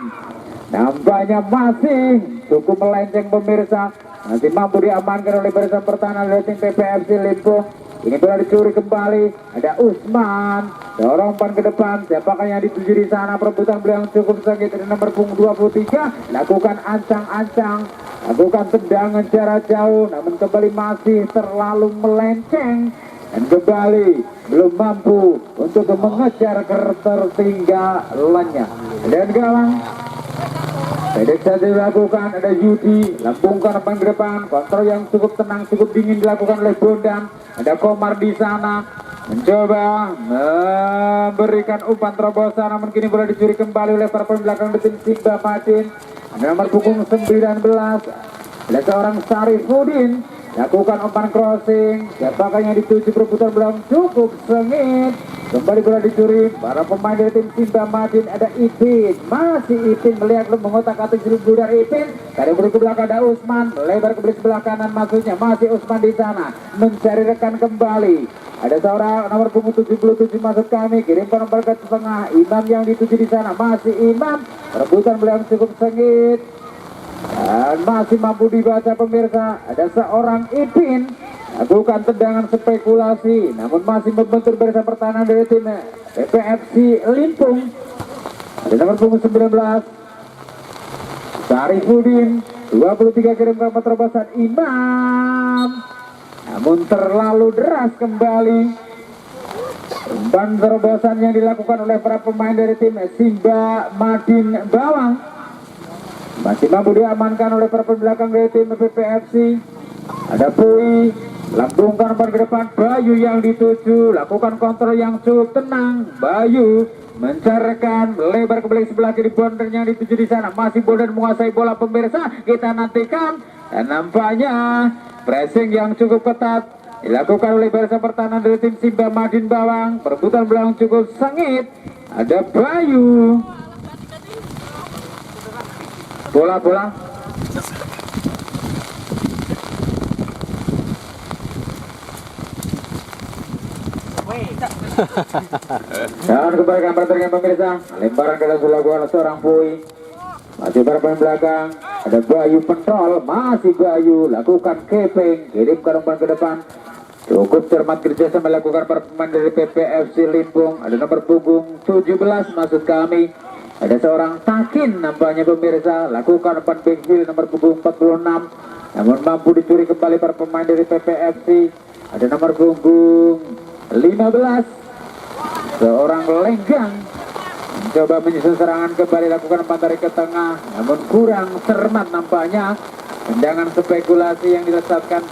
Nampaknya masih cukup melenceng pemirsa, masih mampu diamankan oleh barisan pertahanan dari tim PPFC Limpung. Ini bola dicuri kembali, ada Usman, dorong umpan ke depan, siapakah yang dituju di sana, perebutan beliau yang cukup sengit dari nomor punggung 23, lakukan ancang-ancang, lakukan tendangan jarak jauh, namun kembali masih terlalu melenceng, dan kembali belum mampu untuk mengejar ketertinggalannya. Dan gawang pendek saja dilakukan, ada Yudi, lambungkan umpan ke depan, kontrol yang cukup tenang, cukup dingin dilakukan oleh Bondan. Ada Komar di sana, mencoba memberikan umpan terobosan, namun kini bola dicuri kembali oleh para pemain belakang tim Simba Madin. Ada nomor punggung 19, ada seorang Sarifudin, lakukan umpan crossing, siapakah yang dituju, perebutan belum cukup sengit. Kembali bola dicuri, para pemain dari tim Simba Madin, ada Ipin, masih Ipin melihat mengotak-atik seluruh dari Ipin. Tadi beri ke belakang ada Usman, lebar ke sebelah kanan, maksudnya masih Usman di sana, mencari rekan kembali. Ada seorang nomor punggung 77 masuk kami, kirimkan umpan ke tengah, Imam yang dituju di sana, masih Imam, perebutan beliau cukup sengit. Dan masih mampu dibaca pemirsa, ada seorang Ipin, lakukan tendangan spekulasi, namun masih membentur barisan pertahanan dari tim PPFC Limpung. Ada nomor punggung 19, Sarifudin, 23 kirimkan umpan terobosan Imam, namun terlalu deras kembali. Umpan terobosan yang dilakukan oleh para pemain dari tim Simba Madin Bawang masih mampu diamankan oleh para belakang dari tim PPFC. Ada Pui, lambungkan umpan ke depan, Bayu yang dituju, lakukan kontrol yang cukup tenang. Bayu mencarkan, lebar ke sebelah kiri, Bondan yang dituju di sana, masih Bondan menguasai bola pemirsa. Kita nantikan, dan nampaknya pressing yang cukup ketat dilakukan oleh barisan pertahanan dari tim Simba Madin Bawang. Perebutan belakang cukup sengit, ada Bayu. Bola. Dan kembali ke pertandingan pemirsa, lemparan ke dalam lakukan seorang Pui, Masih para pemain belakang, ada Bayu Pentol, masih Bayu, lakukan keping, kirimkan umpan ke depan. Cukup cermat kerja sama lakukan para pemain dari PPFC Limpung. Ada nomor punggung 17 maksud kami. Ada seorang Takin nampaknya pemirsa, lakukan umpan backfield nomor punggung 46. Namun mampu dicuri kembali para pemain dari PPFC. Ada nomor punggung 15, seorang Lenggang mencoba menyusun serangan kembali, lakukan umpan tarik ke tengah, namun kurang cermat nampaknya. Tendangan spekulasi yang dilesatkan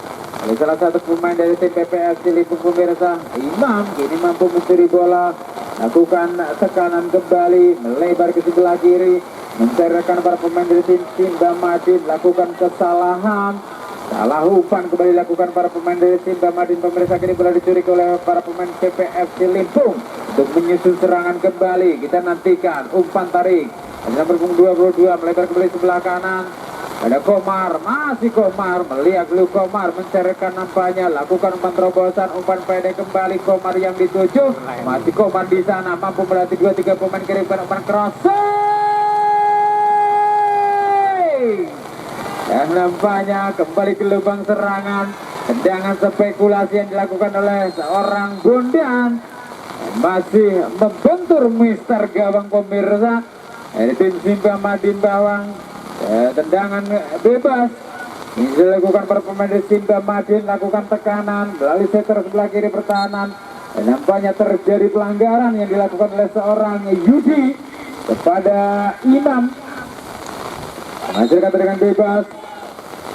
oleh salah satu pemain dari tim PPFC Limpung pemirsa. Imam kini mampu mencuri bola, lakukan tekanan kembali, melebar ke sebelah kiri, mencerahkan para pemain dari tim Simba Madin, lakukan kesalahan, salah umpan kembali lakukan para pemain dari Simba Madin pemirsa. Kini bola dicuri oleh para pemain PPFC Limpung untuk menyusun serangan kembali. Kita nantikan umpan tarik, ada nomor punggung 22 melebar kembali sebelah kanan. Ada Komar, masih Komar, melihat dulu Komar mencerahkan nampaknya, lakukan umpan terobosan, umpan pendek kembali Komar yang dituju, masih Komar di sana, mampu melatih 2-3 pemain, kirimkan umpan crossing. Dan nampaknya kembali ke lubang serangan, tendangan spekulasi yang dilakukan oleh seorang Bondan, masih membentur Mister Gawang pemirsa dari tim Simba Madin Bawang. Tendangan bebas ini dilakukan para pemain dari Simba Madin, lakukan tekanan melalui setter sebelah kiri pertahanan, dan nampaknya terjadi pelanggaran yang dilakukan oleh seorang Yudi kepada Imam. Menghasilkan tendangan bebas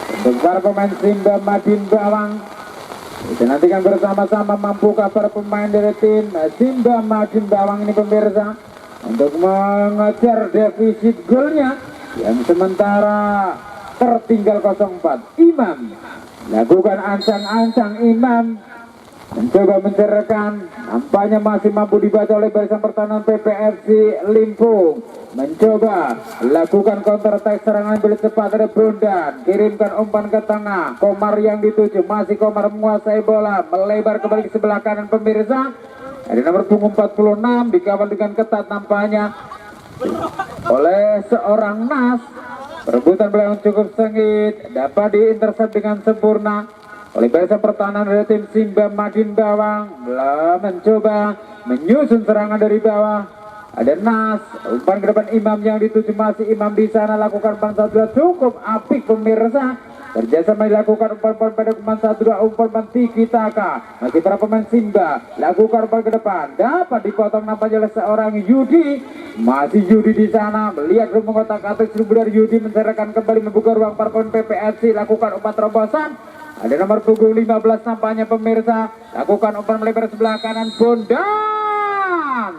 untuk para pemain Simba Madin Bawang. Kita nantikan bersama-sama mampukah para pemain dari tim Simba Madin Bawang ini pemirsa untuk mengejar defisit golnya yang sementara tertinggal 0-4. Imam lakukan ancang-ancang, Imam mencoba mencerahkan, nampaknya masih mampu dibaca oleh barisan pertahanan PPFC Limpung. Mencoba lakukan counter attack, serangan belit cepat dari Bondan, kirimkan umpan ke tengah, Komar yang dituju, masih Komar menguasai bola, melebar kembali ke sebelah kanan pemirsa. Ada nomor punggung 46 dikawal dengan ketat nampaknya oleh seorang Nas. Perebutan bola yang cukup sengit dapat diintercept dengan sempurna oleh barisan pertahanan dari tim Simba Madin Bawang. Mencoba menyusun serangan dari bawah. Ada Nas, umpan ke depan Imam yang dituju, masih Imam di sana, lakukan umpan 1-2 cukup apik pemirsa. Kerjasama dilakukan umpan pada umpan 1-2, umpan Tiki Taka. Masih para pemain Simba lakukan umpan ke depan, dapat dipotong nampaknya oleh seorang Yudi. Masih Yudi di sana, melihat rumah kotak atas dari Yudi, mencerahkan kembali membuka ruang para pemain PPFC, lakukan umpan terobosan. Ada nomor punggung 15 nampaknya pemirsa, lakukan umpan melebar sebelah kanan Bondan.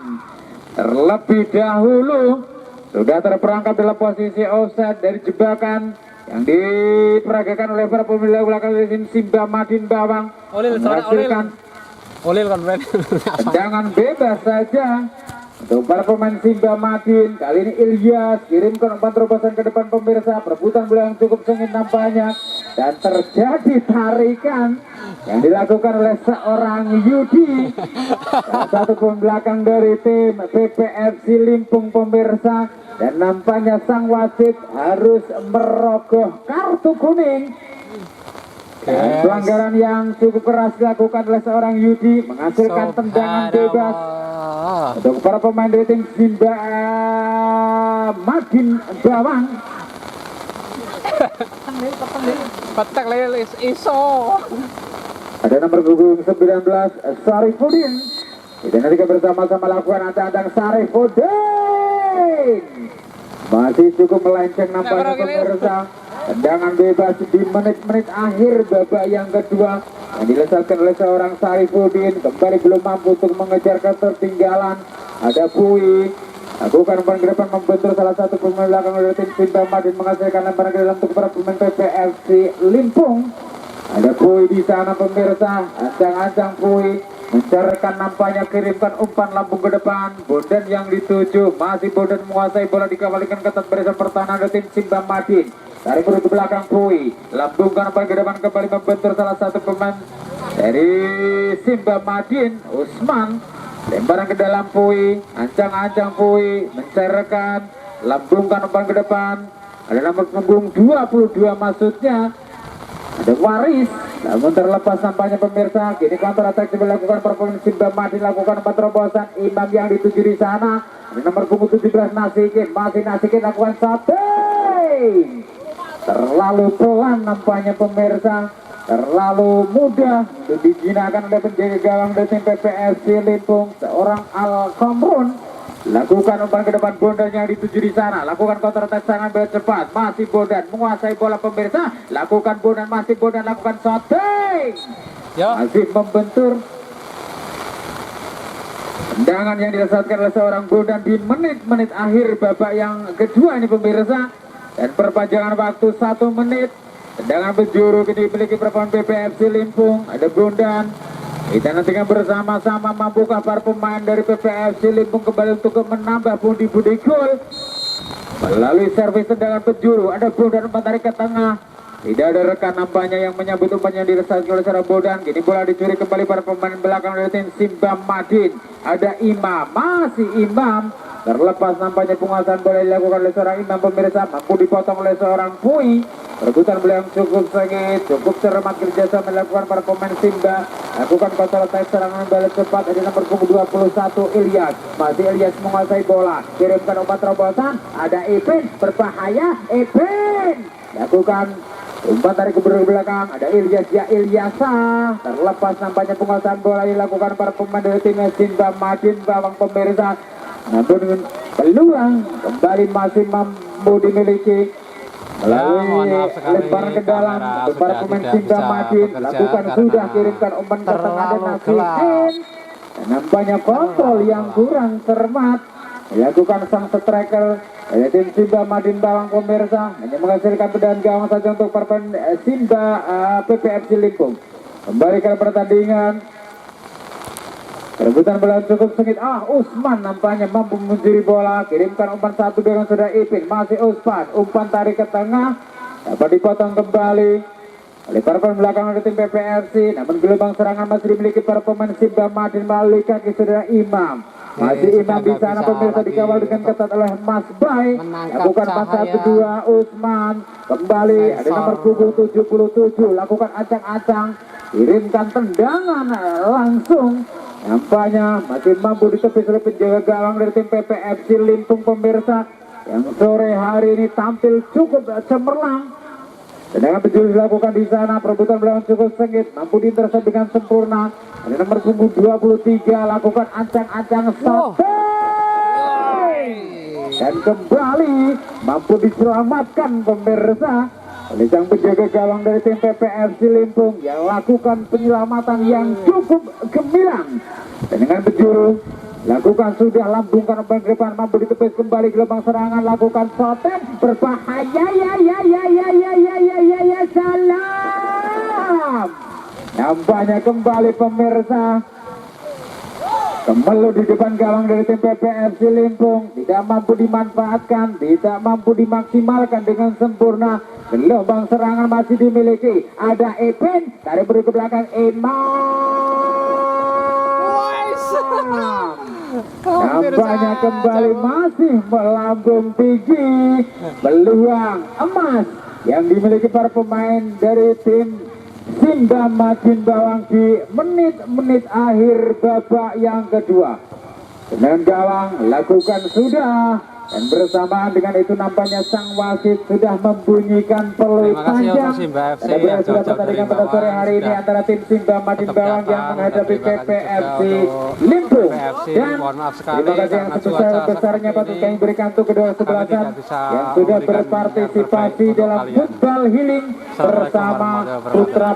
Terlebih dahulu sudah terperangkap dalam posisi offset dari jebakan yang diperagakan oleh para pemain belakang dari tim Simba Madin Bawang, menghasilkan tendangan bebas saja untuk para pemain Simba Madin. Kali ini Ilyas kirimkan umpan terobosan ke depan pemirsa, perebutan bola yang cukup sengit nampaknya, dan terjadi tarikan yang dilakukan oleh seorang Yudi, salah satu pemain belakang dari tim PPFC Limpung pemirsa. Dan nampaknya sang wasit harus merogoh kartu kuning. Dan pelanggaran yang cukup keras dilakukan oleh seorang Yudi, menghasilkan tendangan bebas untuk para pemain dari tim Simba Madin Bawang. Petak lelis iso. Ada nomor punggung 19 Sarifudin. Kita nanti bersama-sama lakukan ancang-ancang Sarifudin. Masih cukup melenceng nampaknya pemirsa. Tendangan bebas di menit-menit akhir babak yang kedua yang dilesatkan oleh seorang Sarifudin. Kembali belum mampu untuk mengejar ketertinggalan. Ada Pui, lakukan umpan ke depan, membentur salah satu pemain belakang dari tim Simba Madin, menghasilkan lemparan ke dalam untuk para pemain PPFC Limpung. Ada Pui di sana pemirsa, ancang-ancang Pui, mencarkan nampaknya, kirimkan umpan lambung ke depan. Bondan yang dituju, masih Bondan menguasai bola, dikawalikan ketat barisan pertahanan dari tim Simba Madin. Tarik ke belakang Pui, lambungkan umpan ke depan, kembali membentur salah satu pemain dari Simba Madin, Usman. Lemparan ke dalam Pui, ancang-ancang Pui, mencerahkan, lambungkan umpan ke depan. Ada nomor punggung 22 maksudnya. Ada Waris, namun terlepas nampaknya pemirsa. Kini counter attack dilakukan performa Simba Madin, lakukan umpan terobosan. Imam yang dituju di sana. Ada nomor punggung 17 Nasikin, masih Nasikin lakukan shooting. Terlalu pelan nampaknya pemirsa. Terlalu mudah untuk dijinakan oleh penjaga gawang dari tim PPFC Limpung, seorang Al Komrun. Lakukan umpan ke depan, Bondan yang dituju di sana. Lakukan counter attack sangat cepat. Masih Bondan menguasai bola pemirsa. Lakukan Bondan, masih Bondan lakukan shooting. Masih membentur. Tendangan yang dirasakan oleh seorang Bondan di menit-menit akhir babak yang kedua ini pemirsa. Dan perpanjangan waktu 1 menit. Tendangan penjuru kini dimiliki perempuan PPFC Limpung. Ada Bondan. Kita nantikan bersama-sama mampukah para pemain dari PPFC Limpung kembali untuk menambah pundi-pundi gol melalui servis tendangan penjuru. Ada Bondan umpan tarik ke tengah. Tidak ada rekan nampaknya yang menyambut umpan yang dirasakan oleh seorang Bondan. Kini bola dicuri kembali para pemain belakang dari tim Simba Madin. Ada Imam, masih Imam. Terlepas nampaknya penguasaan bola dilakukan oleh seorang Imam pemirsa, mampu dipotong oleh seorang Pui. Perebutan bola yang cukup sengit, cukup cermat kerjasama dilakukan para pemain Simba. Lakukan counter attack serangan bola cepat. Ada nomor punggung 21 Ilyas, masih Ilyas menguasai bola. Kirimkan umpan terobosan. Ada Ipin, berbahaya Ipin. Lakukan umpan tarik ke belakang. Ada Ilyas, ya Ilyasa. Terlepas nampaknya penguasaan bola dilakukan para pemain dari tim Simba Madin gawang pemirsa. Namun peluang kembali masih mampu dimiliki melalui lemparan ke dalam para pemain Simba Madin. Lakukan sudah, kirimkan umpan ke tengah dan Nasikin. Dan nampaknya kontrol yang kurang cermat dilakukan sang striker dari tim Simba Madin bawang pemirsa. Hanya menghasilkan tendangan gawang saja untuk para pemain Simba PPFC Limpung. Kembali ke pertandingan. Perebutan bola cukup sengit. Usman nampaknya mampu mencuri bola. Kirimkan umpan satu dengan saudara Ipin. Masih Usman. Umpan tarik ke tengah. Dapat dipotong kembali oleh para pemain belakang dari tim PPFC. Namun gelombang serangan masih dimiliki para pemain Simba Madin melalui kaki saudara Imam. Masih Imam di sana pemirsa, dikawal dengan ketat oleh Mas Bay. Lakukan masa kedua Usman. Kembali ada nomor punggung 77. Lakukan acang-acang. Kirimkan tendangan langsung. Nampaknya masih mampu ditepis oleh penjaga gawang dari tim PPFC Limpung pemirsa, yang sore hari ini tampil cukup cemerlang. Tendangan penjuru dilakukan di sana. Perebutan bola cukup sengit, mampu diintercept dengan sempurna. Ada nomor punggung 23. Lakukan ancang-ancang dan kembali mampu diselamatkan pemirsa oleh sang penjaga gawang dari tim PPFC Limpung, yang lakukan penyelamatan yang cukup gemilang. Dengan penjuru lakukan sudah, lambungkan umpan ke depan, mampu ditepis kembali gelombang serangan. Lakukan shooting berbahaya, ya salam. Nampaknya kembali pemirsa kemelut di depan gawang dari tim PPFC Limpung. Tidak mampu dimanfaatkan, tidak mampu dimaksimalkan dengan sempurna. Gelombang serangan masih dimiliki. Ada Ipin, tarik beri ke belakang Imam. Nampaknya kembali masih melambung tinggi. Peluang emas yang dimiliki para pemain dari tim Simba Madin bawang di menit-menit akhir babak yang kedua. Dengan gawang lakukan sudah, dan bersamaan dengan itu nampaknya sang wasit sudah membunyikan peluit panjang. Ada berhasil pertandingan pada sore hari ini antara tim Simba Madin bawang yang menghadapi PPFC Limpung. Dan terima kasih yang sebesar-besarnya patut kami berikan untuk kedua sebelasan yang sudah berpartisipasi dalam football healing bersama Putra